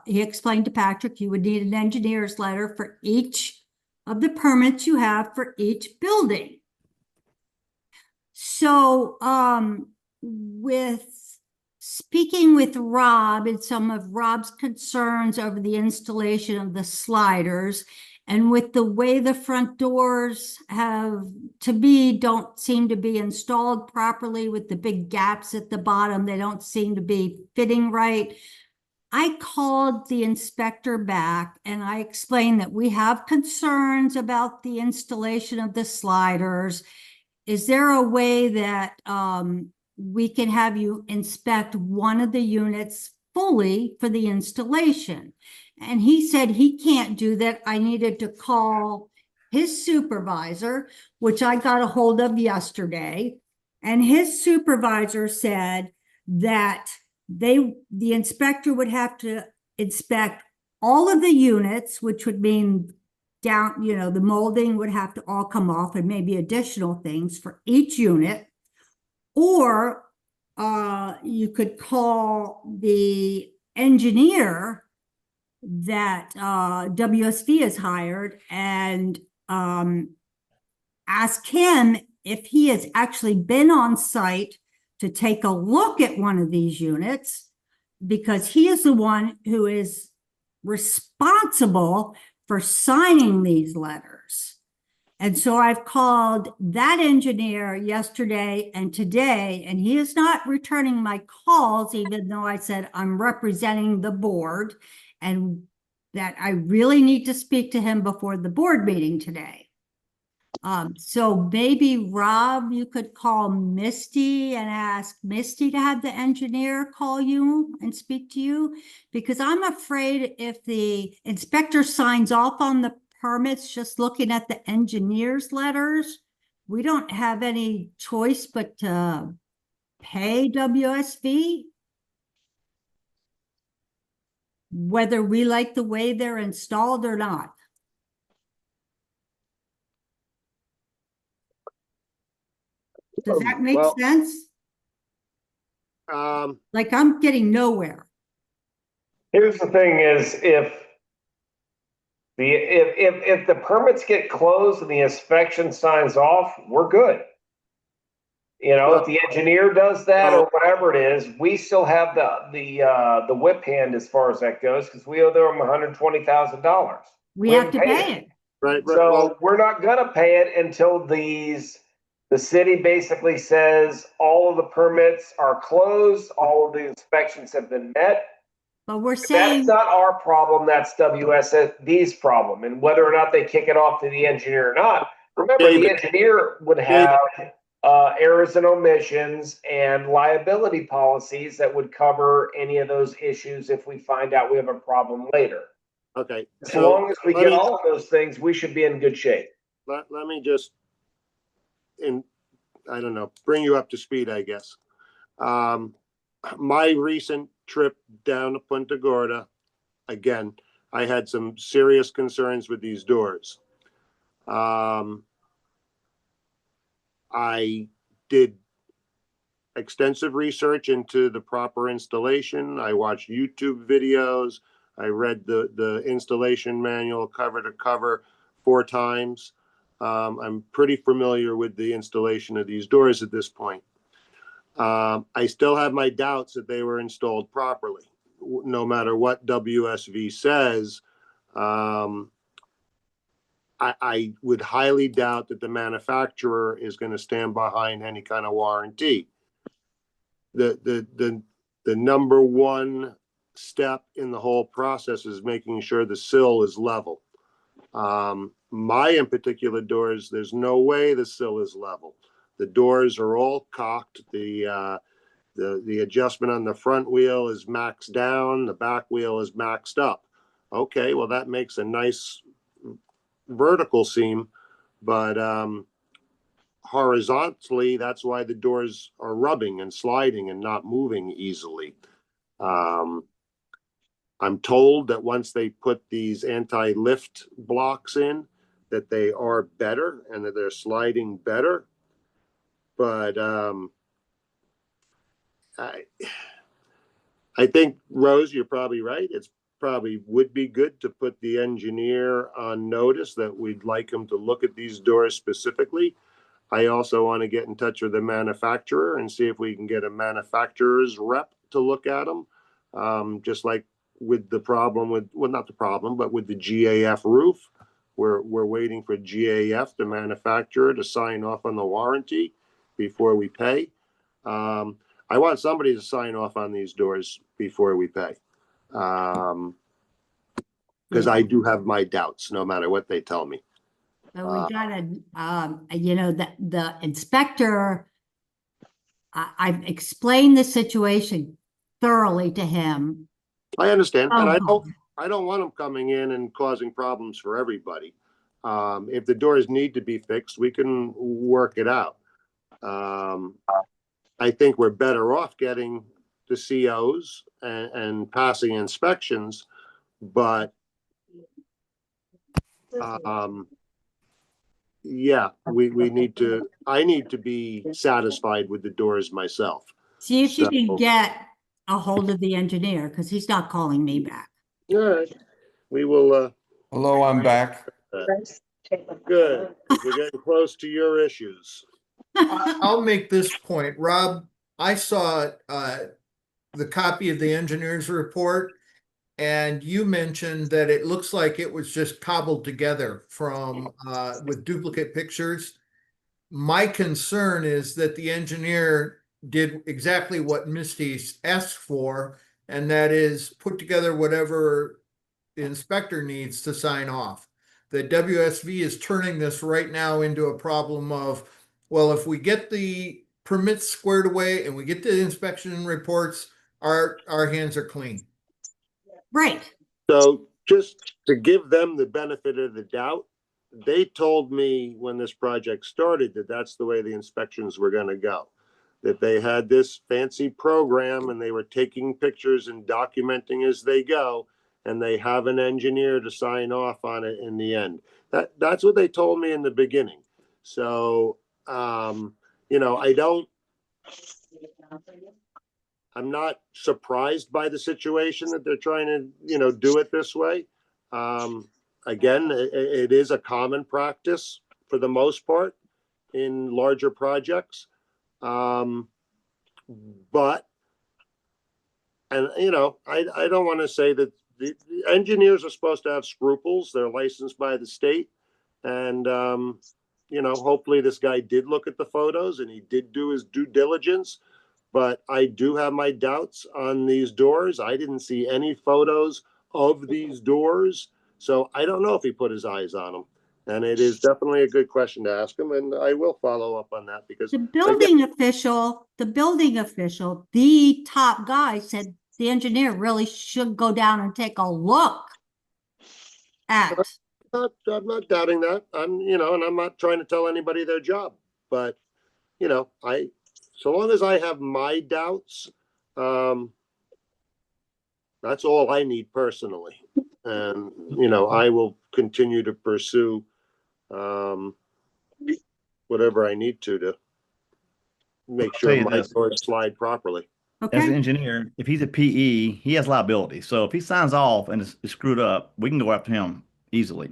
he explained to Patrick, you would need an engineer's letter for each of the permits you have for each building. So, with speaking with Rob and some of Rob's concerns over the installation of the sliders, and with the way the front doors have, to me, don't seem to be installed properly with the big gaps at the bottom, they don't seem to be fitting right. I called the inspector back and I explained that we have concerns about the installation of the sliders. Is there a way that we can have you inspect one of the units fully for the installation? And he said he can't do that. I needed to call his supervisor, which I got a hold of yesterday. And his supervisor said that the inspector would have to inspect all of the units, which would mean down, you know, the molding would have to all come off and maybe additional things for each unit. Or you could call the engineer that WSV has hired and ask him if he has actually been on site to take a look at one of these units, because he is the one who is responsible for signing these letters. And so I've called that engineer yesterday and today, and he is not returning my calls, even though I said I'm representing the board and that I really need to speak to him before the board meeting today. So maybe Rob, you could call Misty and ask Misty to have the engineer call you and speak to you, because I'm afraid if the inspector signs off on the permits, just looking at the engineer's letters, we don't have any choice but to pay WSV, whether we like the way they're installed or not. Does that make Well, sense? Like I'm getting nowhere. Here's the thing is if the permits get closed and the inspection signs off, we're good. You know, if the engineer does that or whatever it is, we still have the whip hand as far as that goes, because we owe them $120,000. We have to pay it. Right. So Well, we're not gonna pay it until the city basically says all of the permits are closed, all of the inspections have been met. But we're That's saying, not our problem, that's WSV's problem, and whether or not they kick it off to the engineer or not. Remember, the engineer would have errors and omissions and liability policies that would cover any of those issues if we find out we have a problem later. okay. As long as we get all of those things, we should be in good shape. Let me just, I don't know, bring you up to speed, I guess. My recent trip down to Punta Gorda, again, I had some serious concerns with these doors. I did extensive research into the proper installation. I watched YouTube videos. I read the installation manual cover to cover 4 times. I'm pretty familiar with the installation of these doors at this point. I still have my doubts that they were installed properly. No matter what WSV says, I would highly doubt that the manufacturer is going to stand behind any kind of warranty. The number one step in the whole process is making sure the sill is level. My in particular doors, there's no way the sill is level. The doors are all cocked. The adjustment on the front wheel is maxed down. The back wheel is maxed up. Okay, well, that makes a nice vertical seam, but horizontally, that's why the doors are rubbing and sliding and not moving easily. I'm told that once they put these anti-lift blocks in, that they are better and that they're sliding better. But I think, Rose, you're probably right. It's probably would be good to put the engineer on notice that we'd like him to look at these doors specifically. I also want to get in touch with the manufacturer and see if we can get a manufacturer's rep to look at them. Just like with the problem with, well, not the problem, but with the GAF roof, we're waiting for GAF, the manufacturer, to sign off on the warranty before we pay. I want somebody to sign off on these doors before we pay. Because I do have my doubts, no matter what they tell me. But we gotta, you know, the inspector, I've explained the situation thoroughly to him. I understand, and Oh. I don't want them coming in and causing problems for everybody. If the doors need to be fixed, we can work it out. I think we're better off getting the COs and passing inspections, but yeah, we need to, I need to be satisfied with the doors myself. See if you So- can get a hold of the engineer, because he's not calling me back. All right, we will, Hello, I'm back. good. We're getting close to your issues. I'll make this point, Rob. I saw the copy of the engineer's report, and you mentioned that it looks like it was just cobbled together from with duplicate pictures. My concern is that the engineer did exactly what Misty asked for, and that is put together whatever the inspector needs to sign off. The WSV is turning this right now into a problem of, well, if we get the permits squared away and we get the inspection reports, our hands are clean. Right. So just to give them the benefit of the doubt, they told me when this project started that that's the way the inspections were going to go. That they had this fancy program and they were taking pictures and documenting as they go, and they have an engineer to sign off on it in the end. That's what they told me in the beginning. So, you know, I'm not surprised by the situation that they're trying to, you know, do it this way. Again, it is a common practice for the most part in larger projects. But, and you know, I don't want to say that the engineers are supposed to have scruples. They're licensed by the state. And, you know, hopefully this guy did look at the photos and he did do his due diligence. But I do have my doubts on these doors. I didn't see any photos of these doors. So I don't know if he put his eyes on them. And it is definitely a good question to ask him. And I will follow up on that because The building official, the top guy said the engineer really should go down and take a look at. I'm not doubting that. You know, and I'm not trying to tell anybody their job. But, you know, so long as I have my doubts, that's all I need personally. And, you know, I will continue to pursue whatever I need to make sure tell you my this. doors slide properly. As an Okay, engineer, if he's a PE, he has liability. So if he signs off and it's screwed up, we can go after him easily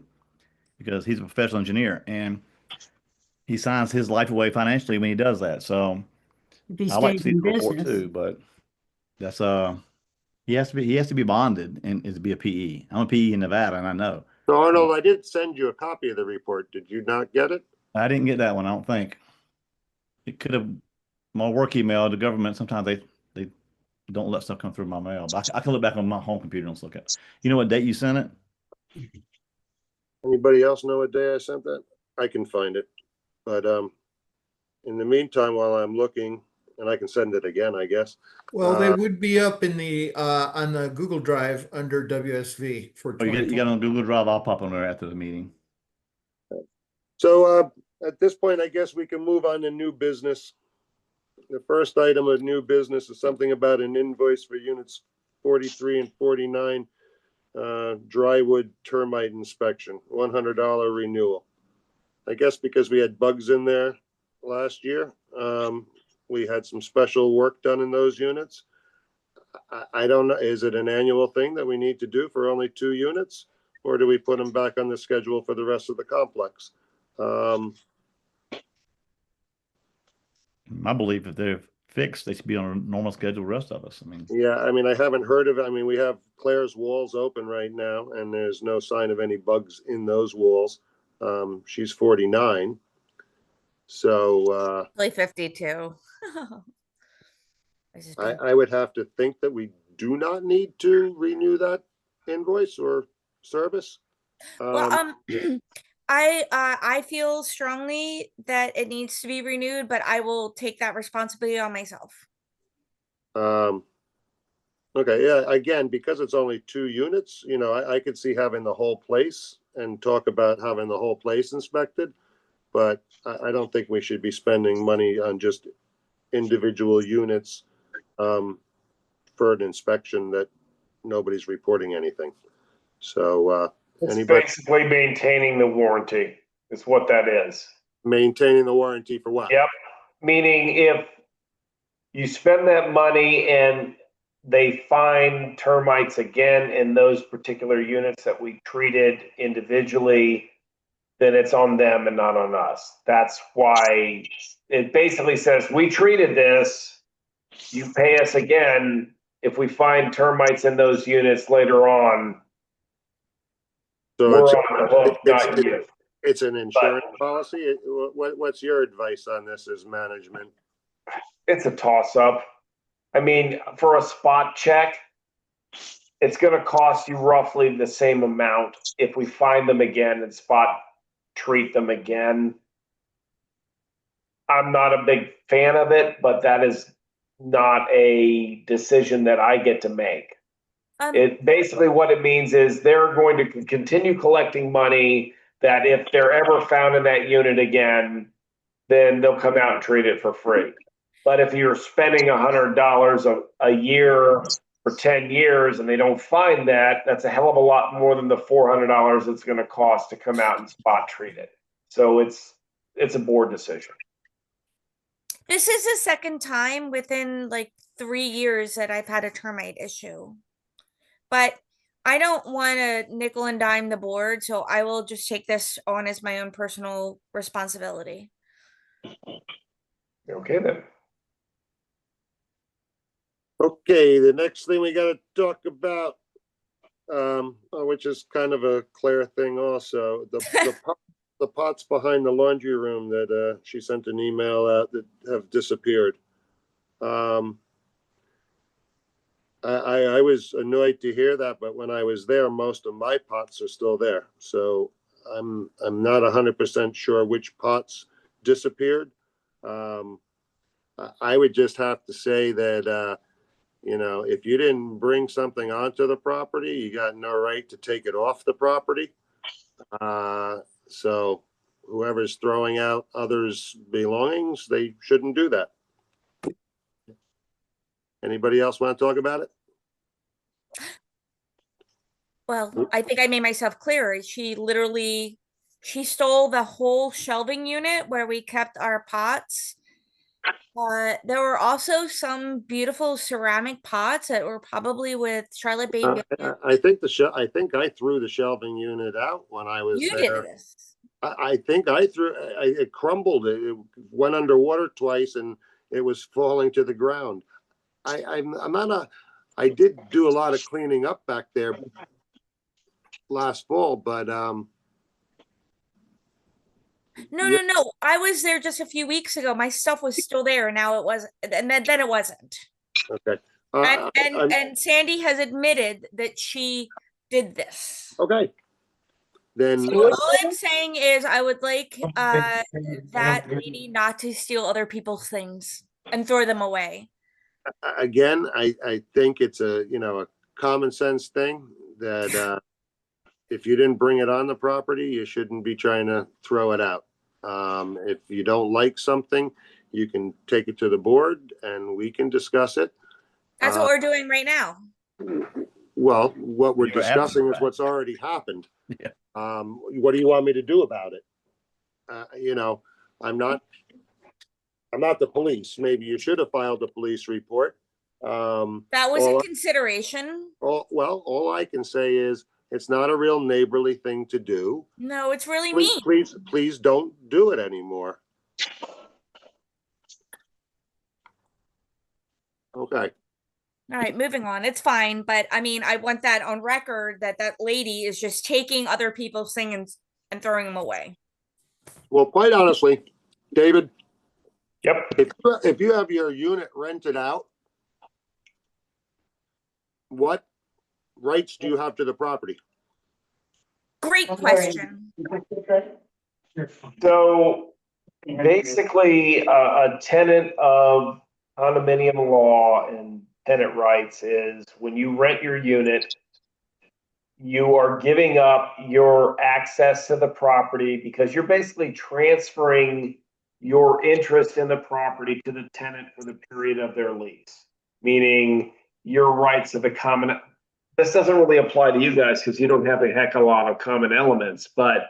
because he's a professional engineer and he signs his life away financially when he does that. So if he I like to stays see in the report business. too, but that's he has to be bonded and is to be a PE. I'm a PE in Nevada and I know. So Arnold, I did send you a copy of the report. Did you not get it? I didn't get that one, I don't think. It could have my work email, the government, sometimes they don't let stuff come through my mail. But I can look back on my home computer and look at it. You know what date you sent it? Anybody else know what day I sent that? I can find it. But in the meantime, while I'm looking, and I can send it again, I guess. Well, they would be up in the on the Google Drive under WSV for Oh, you 2020. got it on Google Drive. I'll pop on there after the meeting. So at this point, I guess we can move on to new business. The first item of new business is something about an invoice for units 43 and 49, drywood termite inspection, $100 renewal. I guess because we had bugs in there last year, We had some special work done in those units. I don't know, is it an annual thing that we need to do for only 2 units? Or do we put them back on the schedule for the rest of the complex? My belief, if they're fixed, they should be on a normal schedule, the rest of us. I mean, Yeah, I mean, I haven't heard of it. I mean, we have Claire's walls open right now, and there's no sign of any bugs in those walls. She's 49. So Like 52. This has been- I would have to think that we do not need to renew that invoice or service. Well, I feel strongly that it needs to be renewed, but I will take that responsibility on myself. Okay, yeah, again, because it's only 2 units, you know, I could see having the whole place and talk about having the whole place inspected. But I don't think we should be spending money on just individual units for an inspection that nobody's reporting anything. So It's anybody basically maintaining the warranty is what that is. maintaining the warranty for what? Yep. Meaning if you spend that money and they find termites again in those particular units that we treated individually, then it's on them and not on us. That's why it basically says, we treated this, you pay us again. If we find termites in those units later on, So we're it's, on the hook, not you. it's an insurance policy. What's your advice on this as management? It's a toss up. I mean, for a spot check, it's going to cost you roughly the same amount if we find them again and spot treat them again. I'm not a big fan of it, but that is not a decision that I get to make. It basically what it means is they're going to continue collecting money that if they're ever found in that unit again, then they'll come out and treat it for free. But if you're spending $100 a year for 10 years and they don't find that, that's a hell of a lot more than the $400 it's going to cost to come out and spot treat it. So it's a board decision. This is the second time within like 3 years that I've had a termite issue. But I don't want to nickel and dime the board, so I will just take this on as my own personal responsibility. Okay then. Okay, the next thing we got to talk about, which is kind of a Claire thing also, the pots behind the laundry room that she sent an email out that have disappeared. I was annoyed to hear that, but when I was there, most of my pots are still there. So I'm not 100% sure which pots disappeared. I would just have to say that you know, if you didn't bring something onto the property, you got no right to take it off the property. So whoever's throwing out others' belongings, they shouldn't do that. Anybody else want to talk about it? Well, I think I made myself clearer. She stole the whole shelving unit where we kept our pots. There were also some beautiful ceramic pots that were probably with Charlotte Baby. I think I threw the shelving unit out when I was You there. did this. I think it crumbled. It went underwater twice and it was falling to the ground. I did do a lot of cleaning up back there last fall, but No. I was there just a few weeks ago. My stuff was still there, and now it wasn't, and then it wasn't. okay. And Sandy has admitted that she did this. Okay. Then So all I'm saying is I would like that lady not to steal other people's things and throw them away. again, I think it's a common sense thing that if you didn't bring it on the property, you shouldn't be trying to throw it out. If you don't like something, you can take it to the board and we can discuss it. That's what we're doing right now. Well, what we're You were discussing absent, is what's already happened. Yeah. What do you want me to do about it? I'm not I'm not the police. Maybe you should have filed a police report. That was all a I- consideration. all I can say is it's not a real neighborly thing to do. No, it's really Please, mean. please don't do it anymore. Okay. All right, moving on. It's fine, but I mean, I want that on record that that lady is just taking other people's things and throwing them away. Well, quite honestly, David, Yep. if you have your unit rented out, what rights do you have to the property? Great question. So basically, a tenant of condominium law and tenant rights is when you rent your unit, you are giving up your access to the property because you're basically transferring your interest in the property to the tenant for the period of their lease, meaning your rights of the common. This doesn't really apply to you guys because you don't have a heck of a lot of common elements. But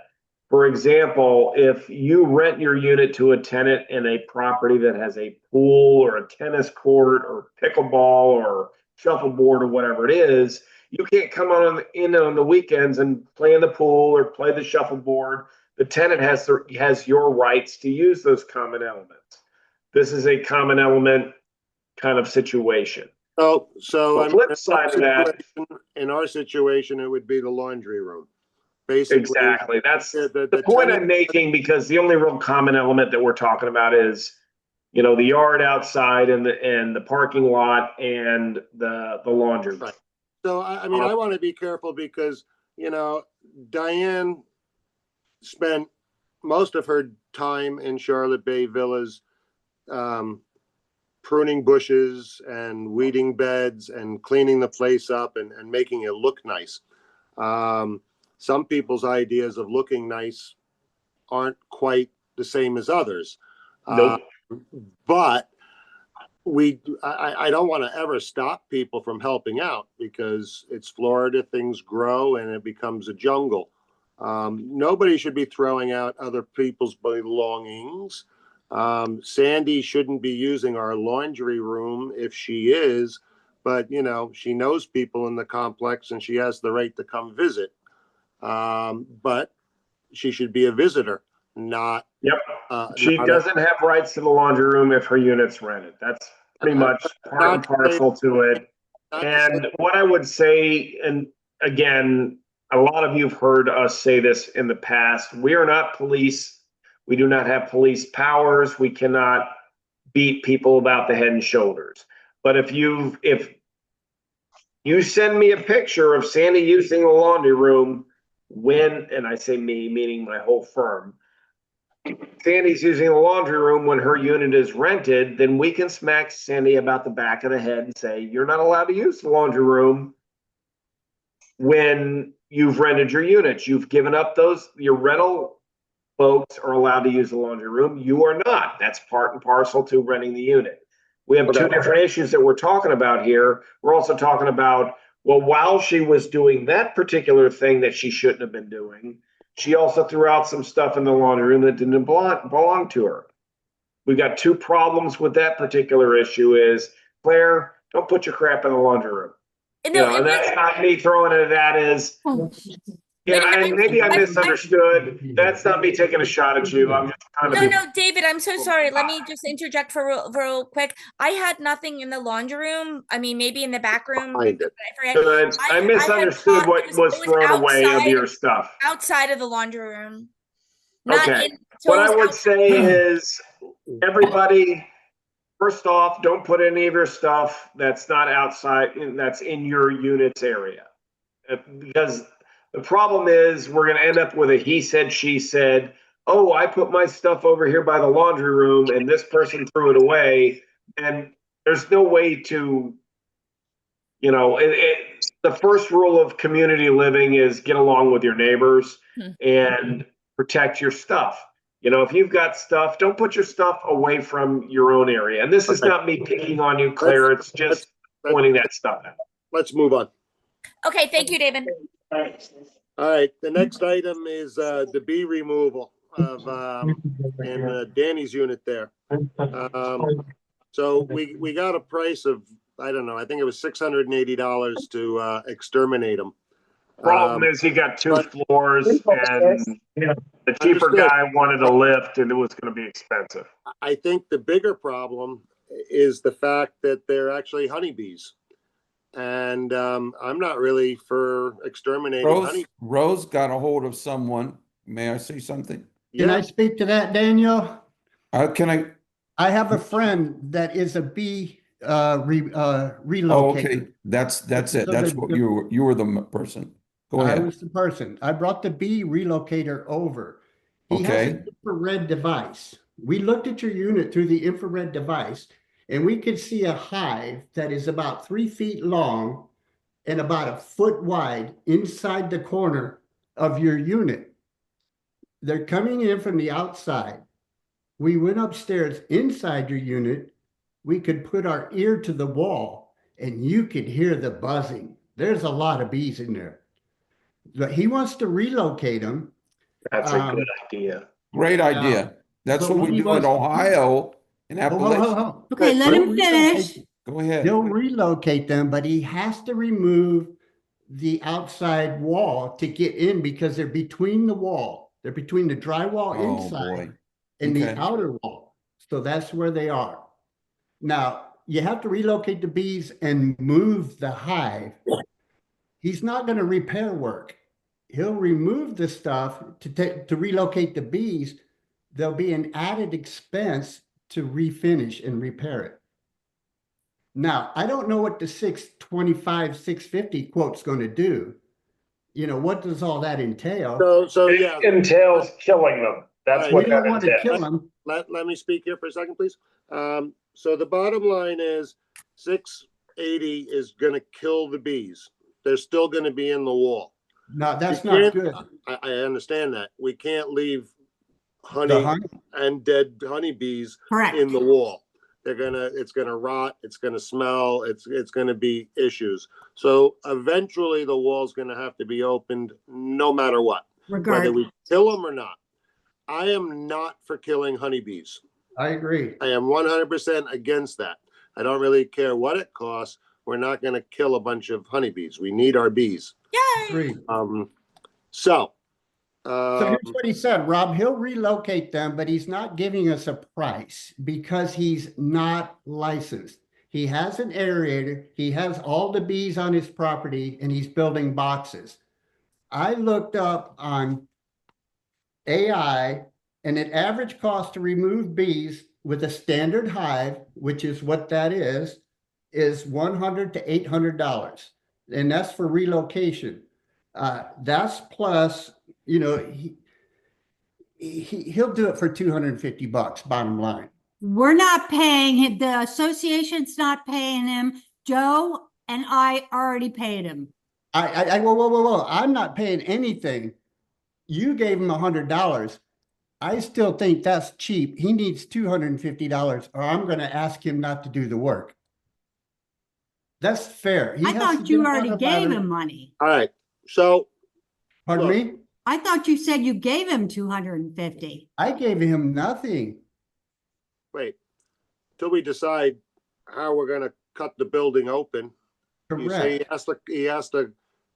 for example, if you rent your unit to a tenant in a property that has a pool or a tennis court or pickleball or shuffleboard or whatever it is, you can't come in on the weekends and play in the pool or play the shuffleboard. The tenant has your rights to use those common elements. This is a common element kind of situation. Oh, so The flip side of that, in our situation, it would be the laundry room. Basically, exactly. That's the the point tenant- I'm making, because the only real common element that we're talking about is, you know, the yard outside and the parking lot and the laundry room. Right. So I mean, I want to be careful because, you know, Diane spent most of her time in Charlotte Bay Villas, pruning bushes and weeding beds and cleaning the place up and making it look nice. Some people's ideas of looking nice aren't quite the same as others. Nope. But I don't want to ever stop people from helping out because it's Florida, things grow and it becomes a jungle. Nobody should be throwing out other people's belongings. Sandy shouldn't be using our laundry room if she is, but you know, she knows people in the complex and she has the right to come visit. But she should be a visitor, not. Yep. She doesn't have rights to the laundry room if her unit's rented. That's pretty much part and parcel to it. And what I would say, and again, a lot of you have heard us say this in the past, we are not police. We do not have police powers. We cannot beat people about the head and shoulders. But if you send me a picture of Sandy using the laundry room when, and I say me, meaning my whole firm, Sandy's using the laundry room when her unit is rented, then we can smack Sandy about the back of the head and say, you're not allowed to use the laundry room when you've rented your units. You've given up your rental folks are allowed to use the laundry room. You are not. That's part and parcel to renting the unit. We have two different issues that we're talking about here. We're also talking about, well, while she was doing that particular thing that she shouldn't have been doing, she also threw out some stuff in the laundry room that didn't belong to her. We got two problems with that particular issue is, Claire, don't put your crap in the laundry room. No, and that's not me throwing it at that as, and maybe I misunderstood. That's not me taking a shot at you. I'm just trying to No, David, I'm so sorry. Let me just interject for real quick. I had nothing in the laundry room. I mean, maybe in the back room. I forget. I misunderstood what was thrown away of your stuff. Outside of the laundry room. Okay. What I would say is, everybody, first off, don't put any of your stuff that's not outside, that's in your unit's area. Because the problem is we're going to end up with a he said, she said, oh, I put my stuff over here by the laundry room and this person threw it away. And there's no way to, you know, the first rule of community living is get along with your neighbors and protect your stuff. You know, if you've got stuff, don't put your stuff away from your own area. And this is not me picking on you, Claire. It's just pointing that stuff out. Let's move on. Okay, thank you, David. All right, the next item is debris removal. in Danny's unit there. So we got a price of, I don't know, I think it was $680 to exterminate them. Problem is, he got 2 floors, and the cheaper Understood. guy wanted a lift, and it was going to be expensive. I think the bigger problem is the fact that they're actually honeybees. And I'm not really for exterminating honey. Rose got a hold of someone. May I say something? Can I Yeah, speak to that, Daniel? Can I? I have a friend that is a bee relocator. Oh, okay. That's it. So That's the- what you were the person. Go I ahead. was the person. I brought the bee relocator over. He has Okay. an infrared device. We looked at your unit through the infrared device, and we could see a hive that is about 3 feet long and about a foot wide inside the corner of your unit. They're coming in from the outside. We went upstairs inside your unit. We could put our ear to the wall and you could hear the buzzing. There's a lot of bees in there. But he wants to relocate them. That's a good idea. Great Yeah. idea. That's But what what we he do in wants to do- Ohio, in Appalachia. Okay, let him finish. Go ahead. He'll relocate them, but he has to remove the outside wall to get in because they're between the wall. They're between the drywall Oh, inside boy. and Okay. the outer wall. So that's where they are. Now, you have to relocate the bees and move the hive. He's not going to repair work. He'll remove the stuff to relocate the bees. There'll be an added expense to refinish and repair it. Now, I don't know what the 625, 650 quote's going to do. You know, what does all that entail? so It yeah, entails killing them. That's Right. what We don't that want to kill entails. them. let me speak here for a second, please. So the bottom line is 680 is going to kill the bees. They're still going to be in the wall. No, that's You not can't- good. I understand that. We can't leave The honey honey, and dead honeybees Correct. in the wall. It's gonna rot, it's gonna smell, it's gonna be issues. So eventually the wall's gonna have to be opened no matter what, whether Regard. we kill them or not. I am not for killing honeybees. I agree. I am 100% against that. I don't really care what it costs. We're not gonna kill a bunch of honeybees. We need our bees. Agree. So, So here's what he said, Rob, he'll relocate them, but he's not giving us a price because he's not licensed. He has an aerator, he has all the bees on his property, and he's building boxes. I looked up on AI, and an average cost to remove bees with a standard hive, which is what that is $100 to $800. And that's for relocation. That's plus, you know, he'll do it for $250, bottom line. We're not paying him. The association's not paying him. Joe and I already paid him. Whoa. I'm not paying anything. You gave him $100. I still think that's cheap. He needs $250 or I'm going to ask him not to do the work. That's fair. He I has thought to you do already about gave it. him money. all right. So Pardon Look. me? I thought you said you gave him 250. I gave him nothing. wait, till we decide how we're gonna cut the building open. You say Correct. he has to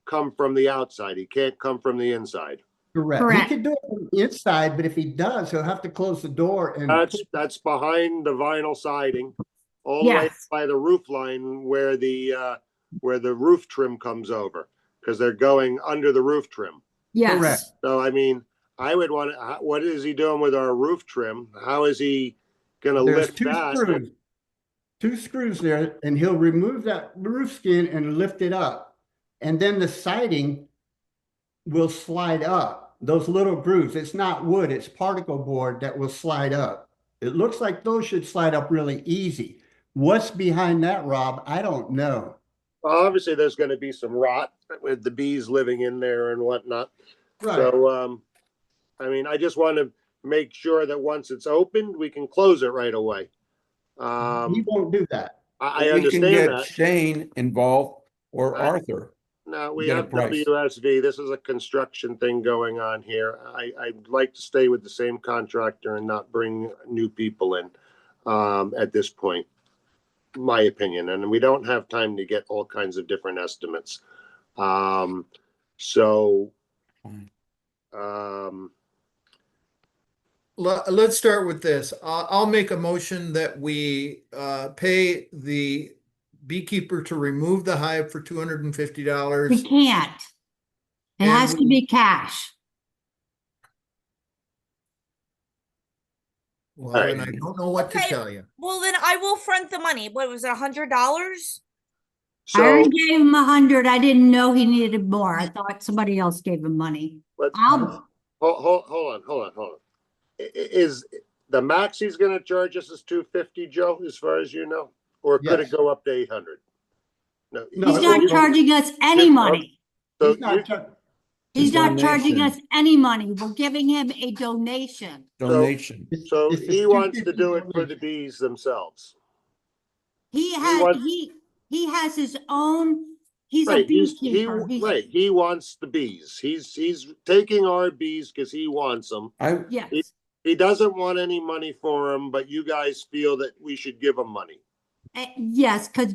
come from the outside. He can't come from the inside. Correct. Correct. He could do it from the inside, but if he does, he'll have to close the door and That's behind the vinyl siding, all the way Yes. by the roof line where the roof trim comes over, because they're going under the roof trim. Yes. Correct. So I mean, I would want to. What is he doing with our roof trim? How is he gonna there's lift two that? screws. Two screws there, and he'll remove that roof skin and lift it up. And then the siding will slide up. Those little grooves, it's not wood, it's particle board that will slide up. It looks like those should slide up really easy. What's behind that, Rob? I don't know. Well, obviously, there's going to be some rot with the bees living in there and whatnot. Right. So, I mean, I just want to make sure that once it's opened, we can close it right away. He won't do that. I We can understand get that. Shane involved or I- Arthur. No, no, we Get a have price. WSV. This is a construction thing going on here. I'd like to stay with the same contractor and not bring new people in, at this point, my opinion. And we don't have time to get all kinds of different estimates. So, Let's start with this. I'll make a motion that we pay the beekeeper to remove the hive for We $250. can't. It And has to we- be cash. Well, and I don't know what to Okay. tell you. Well, then I will front the money. What was it, $100? I already so gave him 100. I didn't know he needed more. I thought somebody else gave him money. let's, I'll, hold on. Is the max he's gonna charge us is 250, Joe, as far as you know? Or could it Yes. go up to 800? No. No, he's not charging us any money. So He's not you- He's not charging Donation. us any money. We're giving him a donation. Donation. So it's a he wants to 250 do it for the donation. bees themselves. He has his own, he's a Right, beekeeper. right, he wants the bees. He's taking our bees because he wants them. Yes. He doesn't want any money for them, but you guys feel that we should give him money. Yes, because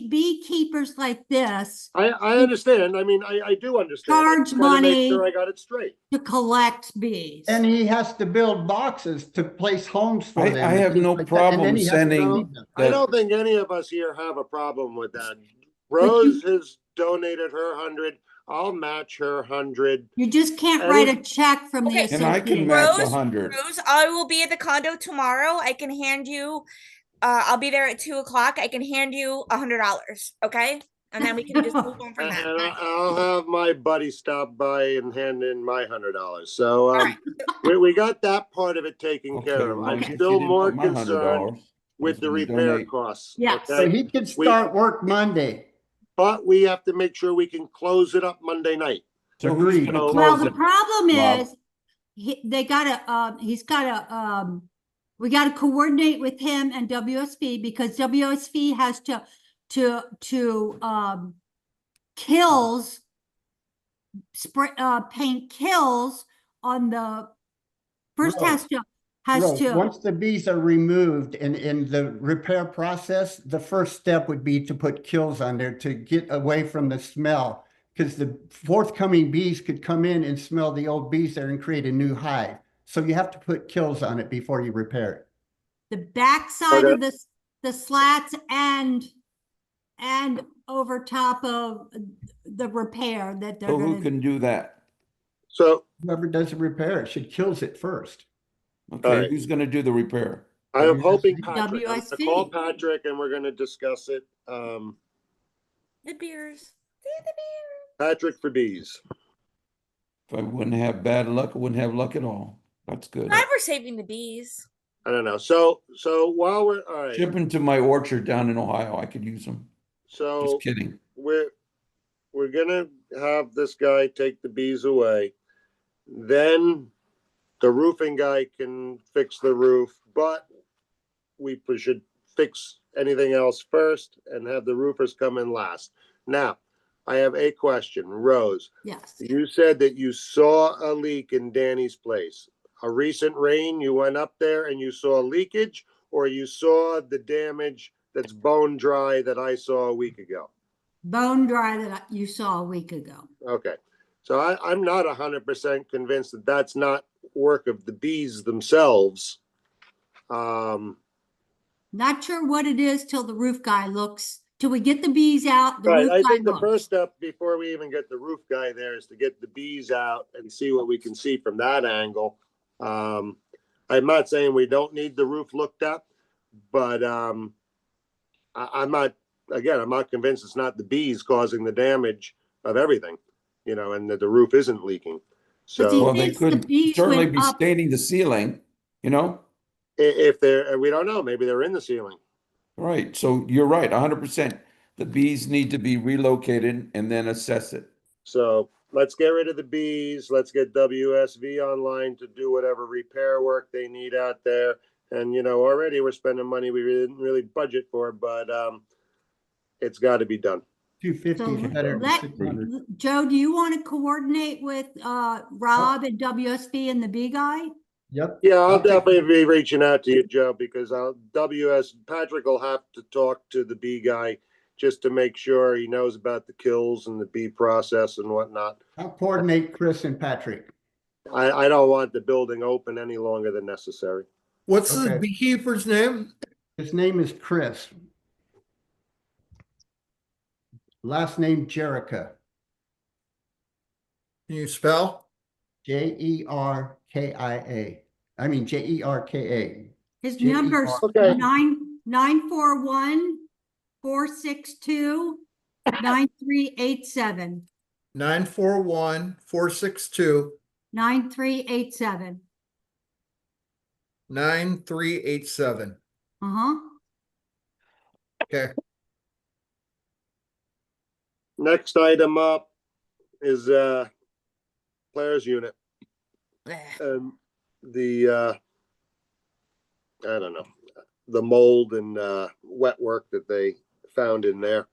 beekeepers like this I understand. I mean, I do understand. I'm Charge trying to make money. sure I got it straight. to collect bees. And he has to build boxes to place homes for I them. have and things no like that, and then problem he has to sending- feed them. I don't think any of us here have a problem with that. Rose has donated her 100. I'll match her 100. You just can't And write if- a check from the Okay. And I can association. match Rose, 100. Rose, I will be at the condo tomorrow. I can hand you, I'll be there at 2 o'clock. I can hand you $100. Okay. And then we can just move on from And that. I'll have my buddy stop by and hand in my $100. So Alright. we got that part of it taken Okay, care of. well, I I'm guess you still didn't more put my concerned $100. with the I was gonna repair donate. costs. Yes. So Okay? he can start work Monday. But we have to make sure we can close it up Monday night. So who's Agreed. gonna Well, Well, close the it? problem Rob? is, we gotta coordinate with him and WSV because WSV has to kills, spray, paint kills on the, first Rose, Rose, has once to, the bees are removed in the repair process, the first step would be to put kills on there to get away from the smell. Because the forthcoming bees could come in and smell the old bees there and create a new hive. So you have to put kills on it before you repair it. the backside Okay. of the slats and over top of the repair that they're So who gonna. can do that? So Whoever does the repair, it should kills it first. Okay, Alright. who's gonna do the repair? I am hoping WSV. Patrick, I'm gonna call Patrick and we're gonna discuss it. The beers. The beers. Patrick for bees. If I wouldn't have bad luck, I wouldn't have luck at all. That's good. Glad we're saving the bees. I don't know. So while we're, all right, Ship them to my orchard down in Ohio. I could use them. so Just kidding. we're gonna have this guy take the bees away. Then the roofing guy can fix the roof, but we should fix anything else first and have the roofers come in last. Now, I have a question. Rose, Yes, you said that you saw a leak in Danny's place. A recent rain, you went up there and you saw leakage, or you saw the damage that's bone dry that I saw a week ago? bone dry that you saw a week ago. Okay. So I'm not 100% convinced that that's not work of the bees themselves. Not sure what it is till the roof guy looks, till we get the bees out, the Right, roof I guy think the looks. first step before we even get the roof guy there is to get the bees out and see what we can see from that angle. I'm not saying we don't need the roof looked at, but I'm not convinced it's not the bees causing the damage of everything, and that the roof isn't leaking. But So Well, they thinks the could bees certainly went be up. staining the ceiling, if they're, we don't know, maybe they're in the ceiling. Right, so you're right, 100%. The bees need to be relocated and then assess it. So let's get rid of the bees. Let's get WSV online to do whatever repair work they need out there. And, already we're spending money we didn't really budget for, but it's got to be done. 250 So is better than let, 600. Joe, do you want to coordinate with Rob and WSB and the B guy? Yep. Yeah, I'll take- definitely be reaching out to you, Joe, because Patrick will have to talk to the bee guy just to make sure he knows about the kills and the bee process and whatnot. I'll coordinate Chris and Patrick. I don't want the building open any longer than necessary. What's the Okay. beekeeper's name? His name is Chris. Last name Jerica. Can you spell? Jerkia. I mean Jerka. His J E R- number's Okay. 941-462-9387. 941-462-9387. 9387. Uh-huh. Okay. Next item up is players unit. And the I don't know, the mold and wet work that they found in there.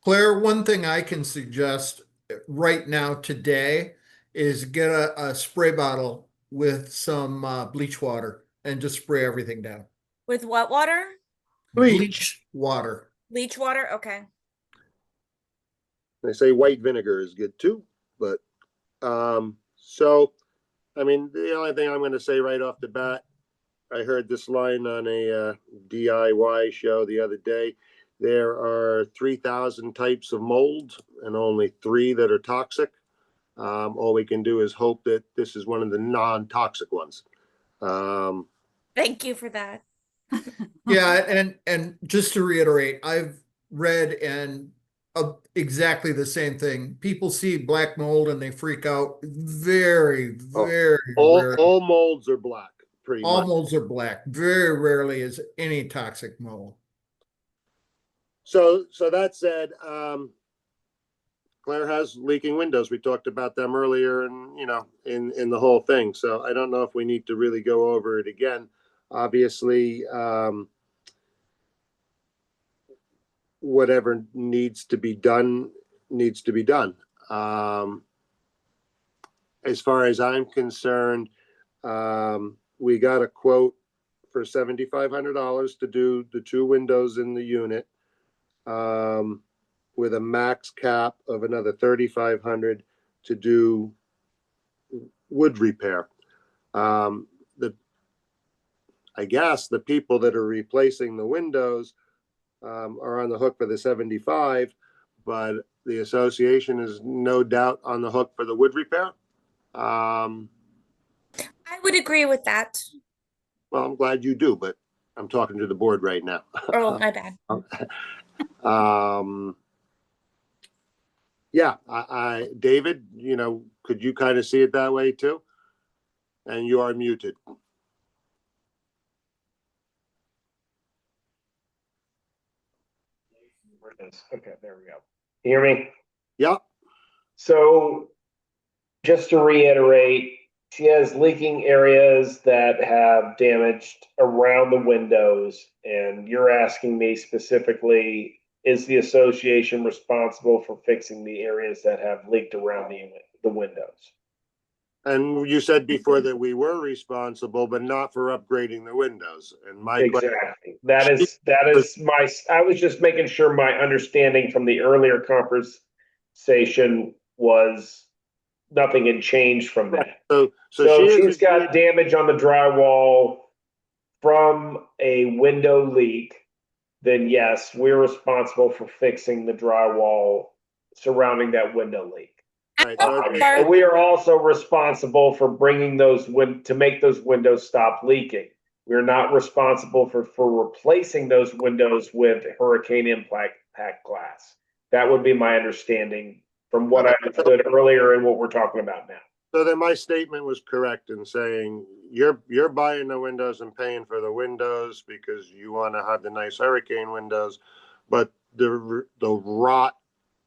Claire, one thing I can suggest right now today is get a spray bottle with some bleach water and just spray everything down. With what water? Bleach water. Leech water? Okay. They say white vinegar is good too, but so I mean, the only thing I'm going to say right off the bat, I heard this line on a DIY show the other day. There are 3,000 types of mold and only 3 that are toxic. All we can do is hope that this is one of the non-toxic ones. Thank you for that. Yeah, and just to reiterate, I've read and exactly the same thing. People see black mold and they freak out. Very, very rarely. All molds are black, pretty All much. molds are black. Very rarely is any toxic mold. So that said, Claire has leaking windows. We talked about them earlier, and in the whole thing. So I don't know if we need to really go over it again. Obviously, whatever needs to be done needs to be done. As far as I'm concerned, we got a quote for $7,500 to do the 2 windows in the unit, with a max cap of another $3,500 to do wood repair. I guess the people that are replacing the windows are on the hook for the 75, but the association is no doubt on the hook for the wood repair. I would agree with that. Well, I'm glad you do, but I'm talking to the board right now. Oh, my bad. Yeah, David, could you kind of see it that way too? And you are muted. Okay, there we go. You hear me? Yeah. So just to reiterate, she has leaking areas that have damaged around the windows, and you're asking me specifically, is the association responsible for fixing the areas that have leaked around the windows? And you said before that we were responsible, but not for upgrading the windows. And my question, Exactly. That is I was just making sure my understanding from the earlier conversation was nothing had changed from that. so So she she's got damage on the drywall from a window leak, then yes, we're responsible for fixing the drywall surrounding that window leak. right, so And we are also responsible for bringing to make those windows stop leaking. We're not responsible for replacing those windows with hurricane impact glass. That would be my understanding from what I understood earlier and what we're talking about now. So then my statement was correct in saying you're buying the windows and paying for the windows because you want to have the nice hurricane windows, but the rot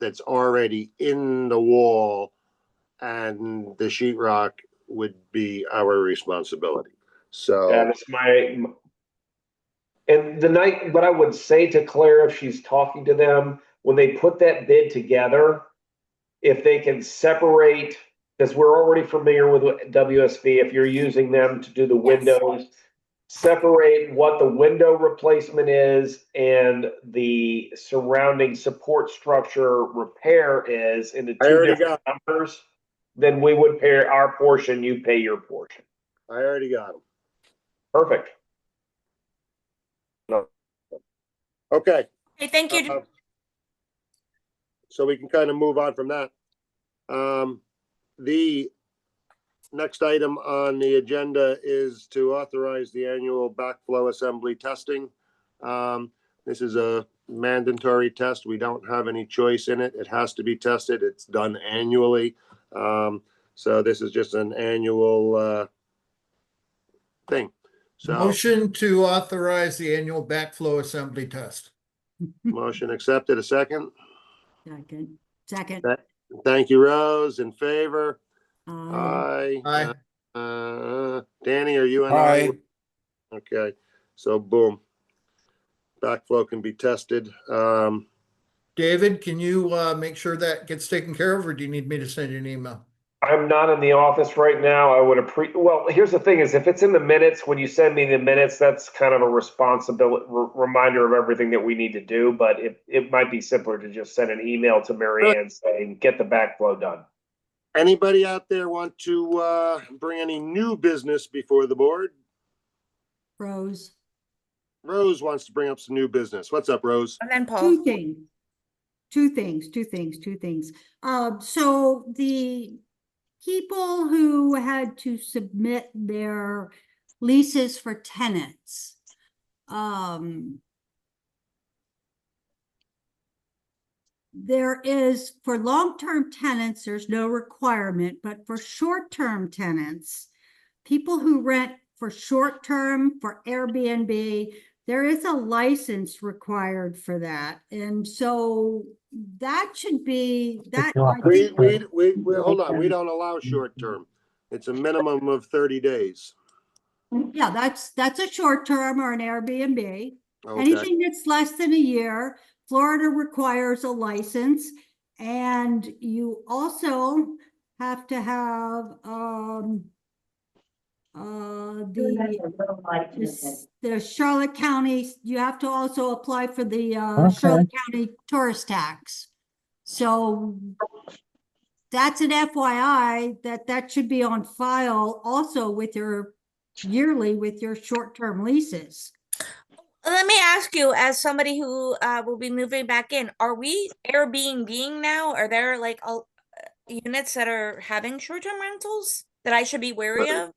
that's already in the wall and the sheetrock would be our responsibility. So That is and what I would say to Claire if she's talking to them, when they put that bid together, if they can separate, because we're already familiar with WSV, if you're using them to do the windows, separate what the window replacement is and the surrounding support structure repair is into I two already different numbers, then we would pay our portion, you pay your portion. I already got them. Perfect. Okay. Okay, thank you. So we can kind of move on from that. The next item on the agenda is to authorize the annual backflow assembly testing. This is a mandatory test. We don't have any choice in it. It has to be tested. It's done annually. So this is just an annual thing. So Motion to authorize the annual backflow assembly test. motion accepted. A second. Second. Thank you, Rose. In favor? Aye. Aye. Aye. Danny, are you an Aye. aye? Okay, so boom. Backflow can be tested. David, can you make sure that gets taken care of, or do you need me to send you an email? I'm not in the office right now. I would well, here's the thing is if it's in the minutes, when you send me the minutes, that's kind of a responsibility reminder of everything that we need to do. But it might be simpler to just send an email to Mary Ann saying, get the backflow done. Anybody out there want to bring any new business before the board? Rose. Rose wants to bring up some new business. What's up, Rose? And then Paul. Two things. So the people who had to submit their leases for tenants, there is, for long-term tenants, there's no requirement, but for short-term tenants, people who rent for short-term, for Airbnb, there is a license required for that. And so that should be, that. We hold on. We don't allow short-term. It's a minimum of 30 days. Yeah, that's a short-term or an Airbnb. Okay. Anything that's less than a year, Florida requires a license. And you also have to have, the Charlotte County, you have to also apply for the Charlotte County tourist tax. So that's an FYI that should be on file also with your yearly with your short-term leases. Let me ask you, as somebody who will be moving back in, are we Airbnb-ing now? Are there like units that are having short-term rentals that I should be wary of?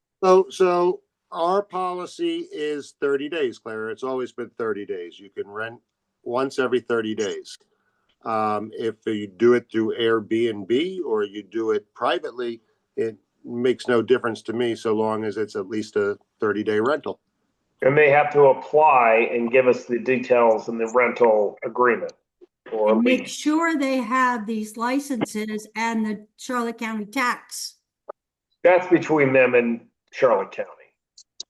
So our policy is 30 days, Clara. It's always been 30 days. You can rent once every 30 days. If you do it through Airbnb or you do it privately, it makes no difference to me so long as it's at least a 30-day rental. And they have to apply and give us the details in the rental agreement. Or and make sure they have these licenses and the Charlotte County tax. That's between them and Charlotte County.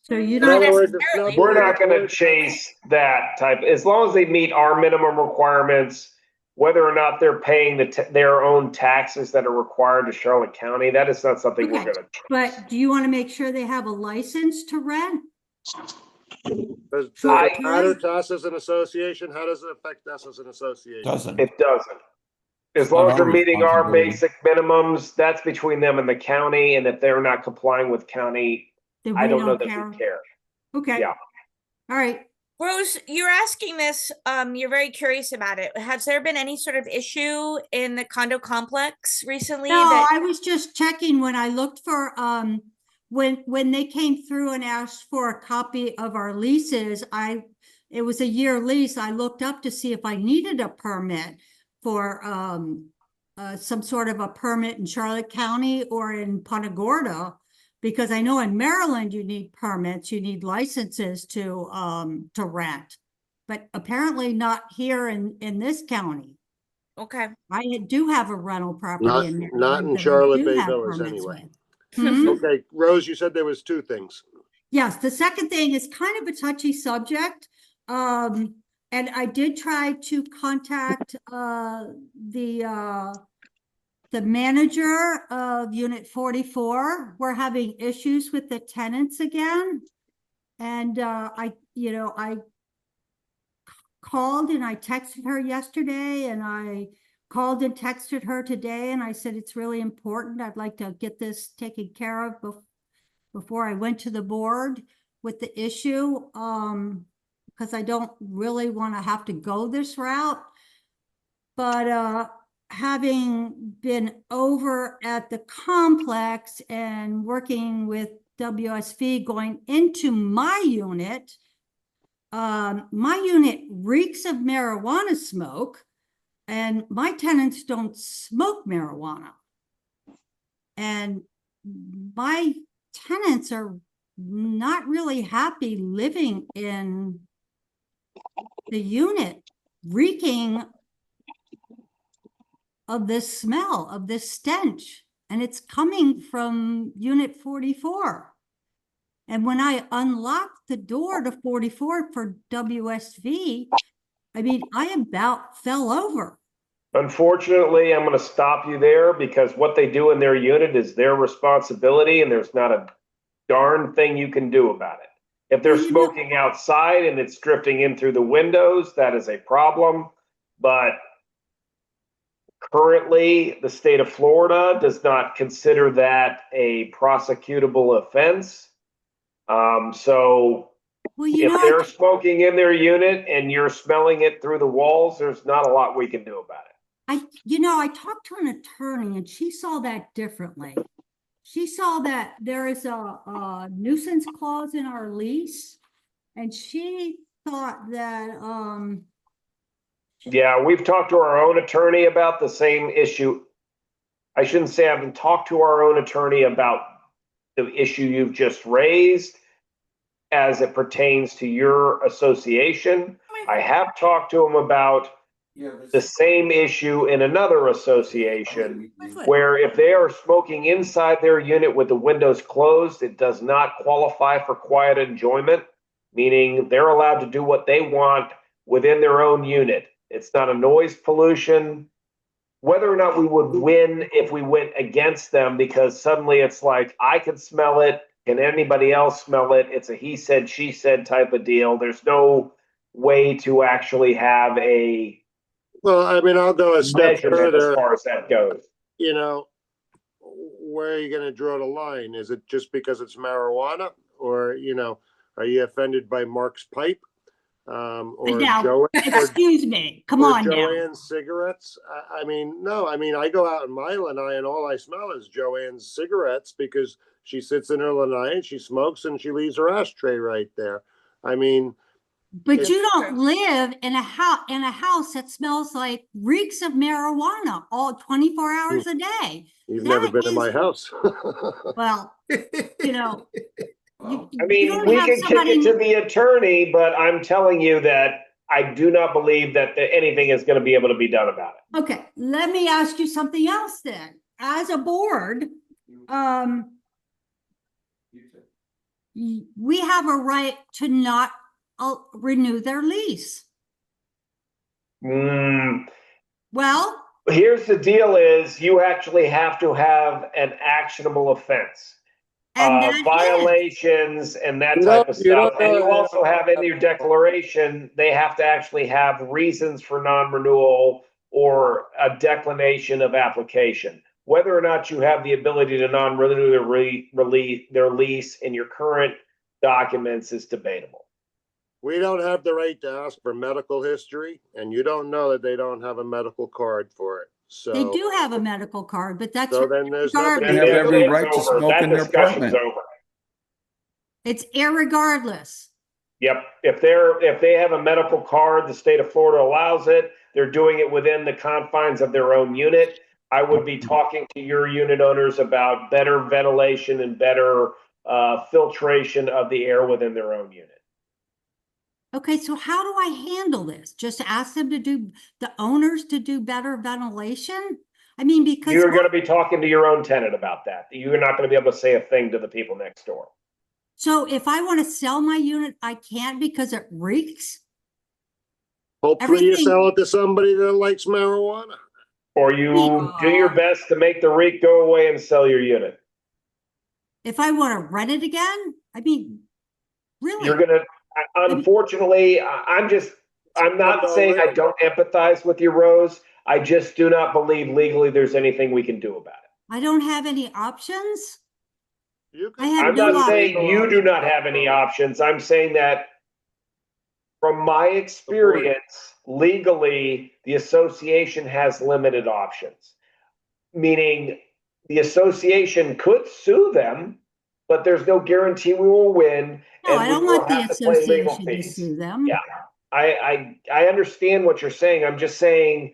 So you In don't. other words, We're not going to chase that type, as long as they meet our minimum requirements, whether or not they're paying their own taxes that are required to Charlotte County. That is not something we're Okay. going to. But do you want to make sure they have a license to rent? Does it matter to us as an association? How does it affect us as an association? Doesn't. It doesn't. As long as they're meeting our basic minimums, that's between them and the county. And if they're not complying with county, Then I we don't know that we care. Okay. Yeah. All right. Rose, you're asking this, you're very curious about it. Has there been any sort of issue in the condo complex recently? No, I was just checking when I looked for, when they came through and asked for a copy of our leases, it was a year lease. I looked up to see if I needed a permit for, some sort of a permit in Charlotte County or in Punta Gorda. Because I know in Maryland, you need permits, you need licenses to rent, but apparently not here in this county. Okay. I do have a rental property in Maryland. Not in that I Charlotte do Bay have Villas permits anyway. with. Hmm? Okay, Rose, you said there was two things. Yes, the second thing is kind of a touchy subject. And I did try to contact the manager of Unit 44. We're having issues with the tenants again. And I called and I texted her yesterday, and I called and texted her today, and I said, it's really important. I'd like to get this taken care of before I went to the board with the issue, because I don't really want to have to go this route. But having been over at the complex and working with WSV going into my unit reeks of marijuana smoke, and my tenants don't smoke marijuana. And my tenants are not really happy living in the unit, reeking of this smell, of this stench, and it's coming from Unit 44. And when I unlocked the door to 44 for WSV, I mean, I about fell over. Unfortunately, I'm going to stop you there, because what they do in their unit is their responsibility, and there's not a darn thing you can do about it. If they're smoking outside and it's drifting in through the windows, that is a problem. But currently, the state of Florida does not consider that a prosecutable offense. So if they're smoking in their unit and you're smelling it through the walls, there's not a lot we can do about it. I talked to an attorney, and she saw that differently. She saw that there is a nuisance clause in our lease, and she thought that, Yeah, we've talked to our own attorney about the same issue. I shouldn't say I haven't talked to our own attorney about the issue you've just raised as it pertains to your association. I have talked to him about the same issue in another association, where if they are smoking inside their unit with the windows closed, it does not qualify for quiet enjoyment, meaning they're allowed to do what they want within their own unit. It's not a noise pollution. Whether or not we would win if we went against them, because suddenly it's like, I can smell it, can anybody else smell it? It's a he said, she said type of deal. There's no way to actually have a Well, I mean, I'll go a step measurement as further. far as that goes. You know, where are you going to draw the line? Is it just because it's marijuana, or are you offended by Mark's pipe, or now, excuse me, come or on now. Joanne's cigarettes? I mean, no. I mean, I go out in my lanai and all I smell is Joanne's cigarettes, because she sits in her lanai and she smokes and she leaves her ashtray right there. I mean, but you don't live in a house that smells like reeks of marijuana all 24 hours a day. You've never been in my house. Well, I mean, we can kick it to the attorney, but I'm telling you that I do not believe that anything is going to be able to be done about it. Okay, let me ask you something else then. As a board, we have a right to not renew their lease. Well, here's the deal: is you actually have to have an actionable offense. And violations and that type of stuff. And you also have in your declaration, they have to actually have reasons for non-renewal or a declination of application. Whether or not you have the ability to non-renew their lease in your current documents is debatable. We don't have the right to ask for medical history, and you don't know that they don't have a medical card for it. So they do have a medical card, but that's so then there's They have every right to smoke in their apartment. It's irregardless. Yep. If they have a medical card, the state of Florida allows it. They're doing it within the confines of their own unit. I would be talking to your unit owners about better ventilation and better filtration of the air within their own unit. Okay, so how do I handle this? Just ask them to do, the owners to do better ventilation? I mean, because you're going to be talking to your own tenant about that. You're not going to be able to say a thing to the people next door. So if I want to sell my unit, I can't because it reeks? Hopefully you Everything- sell it to somebody that likes marijuana. Or you do your best to make the REIT go away and sell your unit. If I want to rent it again, I mean, really? You're gonna, unfortunately, I'm not saying I don't empathize with you, Rose. I just do not believe legally there's anything we can do about it. I don't have any options? You I had I'm no not saying option. you do not have any options. I'm saying that from my experience, legally, the association has limited options. Meaning the association could sue them, but there's no guarantee we will win. No, and I we don't will want the have to pay legal association to fees. sue them. Yeah. I understand what you're saying. I'm just saying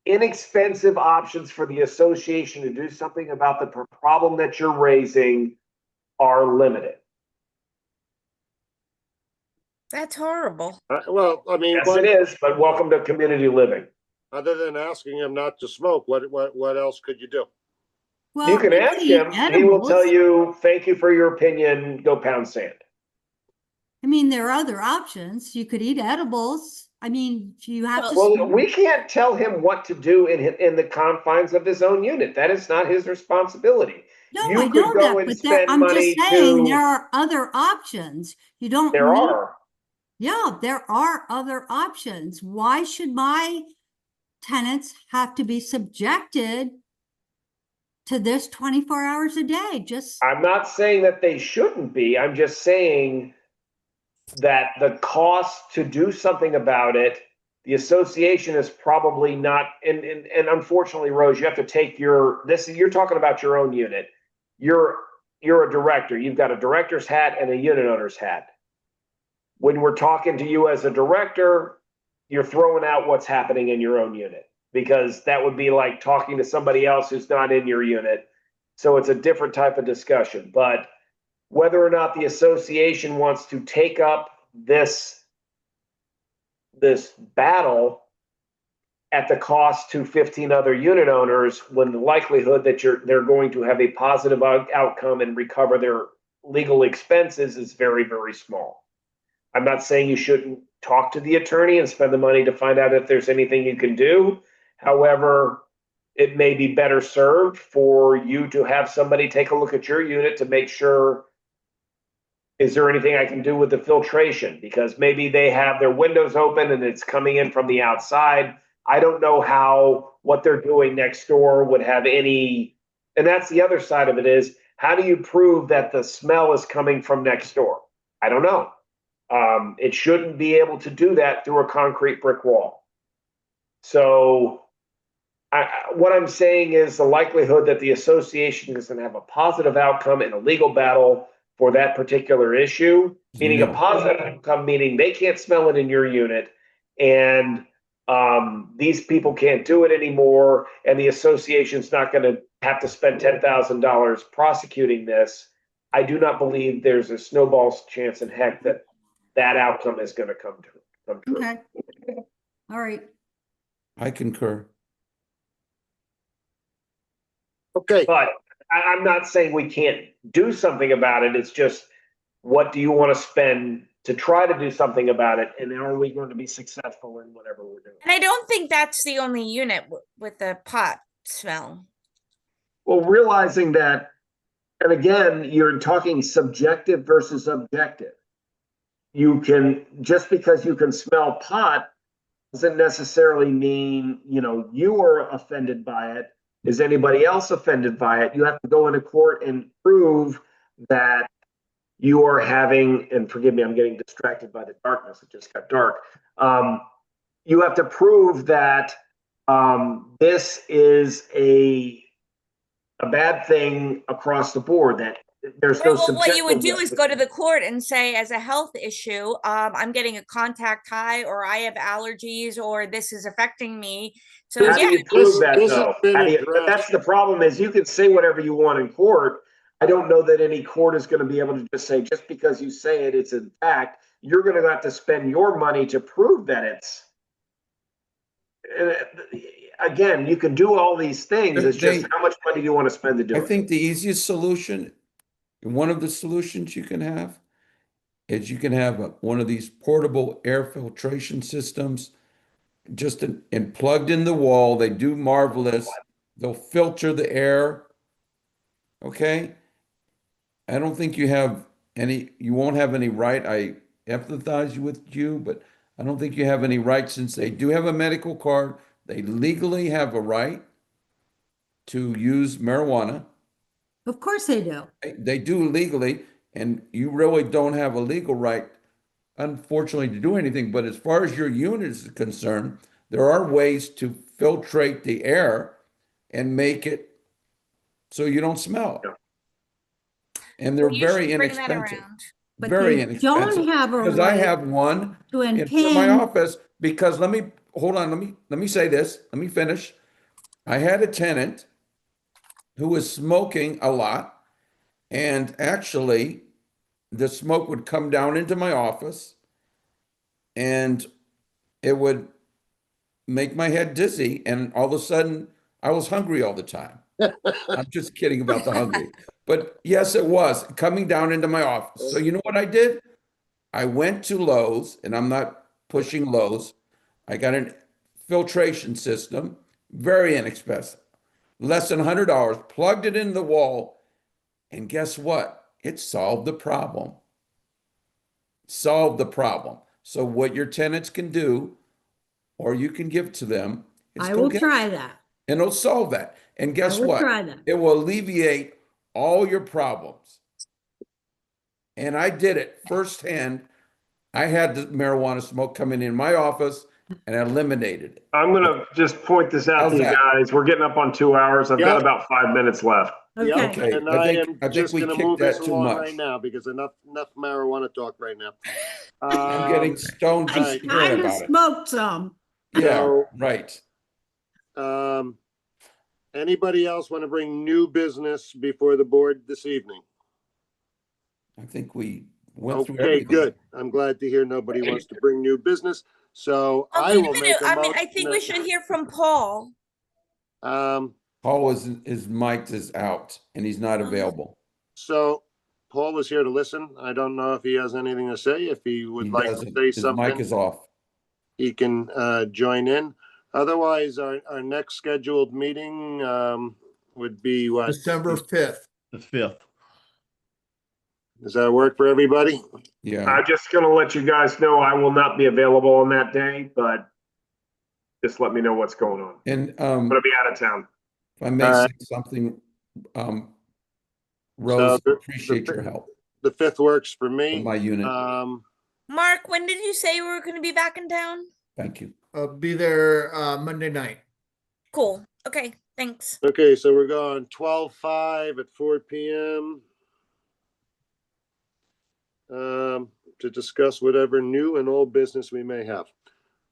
inexpensive options for the association to do something about the problem that you're raising are limited. That's horrible. Well, I mean, Yes, it is, but welcome to community living. other than asking him not to smoke, what else could you do? Well, You can we ask eat him. He will tell edibles. you, thank you for your opinion, go pound sand. I mean, there are other options. You could eat edibles. I mean, you have to. Well, smoke. we can't tell him what to do in the confines of his own unit. That is not his responsibility. No, You I could know go that, and but there, spend I'm just money saying to- there are other options. You don't. There need- are. Yeah, there are other options. Why should my tenants have to be subjected to this 24 hours a day? Just, I'm not saying that they shouldn't be. I'm just saying that the cost to do something about it, the association is probably not, and unfortunately, Rose, you have to take you're talking about your own unit. You're a director. You've got a director's hat and a unit owner's hat. When we're talking to you as a director, you're throwing out what's happening in your own unit, because that would be like talking to somebody else who's not in your unit. So it's a different type of discussion. But whether or not the association wants to take up this battle at the cost to 15 other unit owners, when the likelihood that they're going to have a positive outcome and recover their legal expenses is very, very small. I'm not saying you shouldn't talk to the attorney and spend the money to find out if there's anything you can do. However, it may be better served for you to have somebody take a look at your unit to make sure, is there anything I can do with the filtration? Because maybe they have their windows open and it's coming in from the outside. I don't know what they're doing next door would have any, and that's the other side of it is, how do you prove that the smell is coming from next door? I don't know. It shouldn't be able to do that through a concrete brick wall. So what I'm saying is the likelihood that the association is going to have a positive outcome in a legal battle for that particular issue, meaning a positive outcome, meaning they can't smell it in your unit, and these people can't do it anymore, and the association's not going to have to spend $10,000 prosecuting this. I do not believe there's a snowball's chance in heck that outcome is going to come true. okay. All right. I concur. Okay, But I'm not saying we can't do something about it. It's just, what do you want to spend to try to do something about it? And are we going to be successful in whatever we're doing? And I don't think that's the only unit with the pot smell. Well, realizing that, and again, you're talking subjective versus objective. You can, just because you can smell pot doesn't necessarily mean, you are offended by it. Is anybody else offended by it? You have to go into court and prove that you are having, and forgive me, I'm getting distracted by the darkness. It just got dark. You have to prove that this is a bad thing across the board, that there's no Well, what you would do is subjectiveness. go to the court and say, as a health issue, I'm getting a contact high, or I have allergies, or this is affecting me. So How do yeah, you prove that, this has though? been But addressed. that's the problem, is you can say whatever you want in court. I don't know that any court is going to be able to just say, just because you say it, it's in fact. You're going to have to spend your money to prove that it's. Again, you can do all these things. It's just how much money do you want to spend to do I it? think the easiest solution, one of the solutions you can have, is you can have one of these portable air filtration systems just and plugged in the wall. They do marvelous. They'll filter the air. Okay. I don't think you won't have any right. I empathize with you, but I don't think you have any right since they do have a medical card. They legally have a right to use marijuana. Of course they do. They do legally, and you really don't have a legal right, unfortunately, to do anything. But as far as your unit is concerned, there are ways to filtrate the air and make it so you don't smell. And they're Well, you very should bring that inexpensive. around. But Very they inexpensive. don't have a Because I right have one to in my impinge. office, because hold on, let me say this, let me finish. I had a tenant who was smoking a lot, and actually the smoke would come down into my office and it would make my head dizzy, and all of a sudden I was hungry all the time. I'm just kidding about the hungry. But yes, it was coming down into my office. So you know what I did? I went to Lowe's, and I'm not pushing Lowe's. I got an filtration system, very inexpensive, less than $100, plugged it in the wall, and guess what? It solved the problem. Solved the problem. So what your tenants can do, or you can give to them, is I go will get try that. and it'll solve that. And guess I will what? try that. It will alleviate all your problems. And I did it firsthand. I had the marijuana smoke coming in my office, and I eliminated it. I'm gonna just point this out How's to you that? guys. We're getting up on 2 hours. I've got Yep. about 5 minutes left. Okay. Okay, And I I think am just we gonna kicked move this that too along much. right now because enough marijuana talk right now. I'm getting stoned just Alright. hearing Kind of about it. smoked some. Yeah, So- right. Anybody else want to bring new business before the board this evening? I think we went through Okay, everything. good. I'm glad to hear nobody wants to bring new business. So Oh, I wait a will minute. make a I mean, motion. I think we should hear from Paul. Paul his mic is out and he's not available. So Paul was here to listen. I don't know if he has anything to say. If he would He like to doesn't. say His mic something, is off. he can join in. Otherwise, our next scheduled meeting would be what? December 5th. The 5th. Does that work for everybody? Yeah. I'm just gonna let you guys know I will not be available on that day, but just let me know what's going on. And I'm gonna be out of town. if I may say something, Rose, So appreciate your help The 5th works for in me. my unit. Mark, when did you say you were going to be back in town? Thank you. I'll be there Monday night. Cool. Okay. Thanks. Okay, so we're going 12/5 at 4 p.m. To discuss whatever new and old business we may have.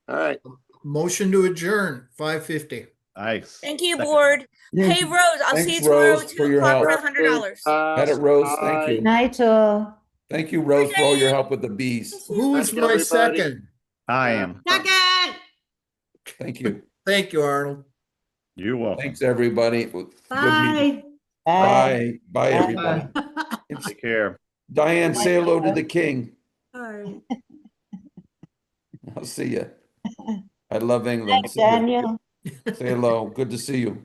All right. Motion to adjourn, 5:50. Nice. Thank you, Second. board. Hey, Rose, I'll see you Thanks, tomorrow Rose, at 2 for your o'clock for help. $100. Had it, Rose. Thank you. Night all. Thank you, Rose, for all your help with the bees. Who's Thank my everybody. second? I am. Second. Thank you. Thank you, Arnold. You're welcome. Thanks, everybody. Good meeting. Bye. Bye. Bye, everybody. Take care. Diane, say hello to the king. All right. I'll see you. I love England. Daniel. Say hello. Good to see you.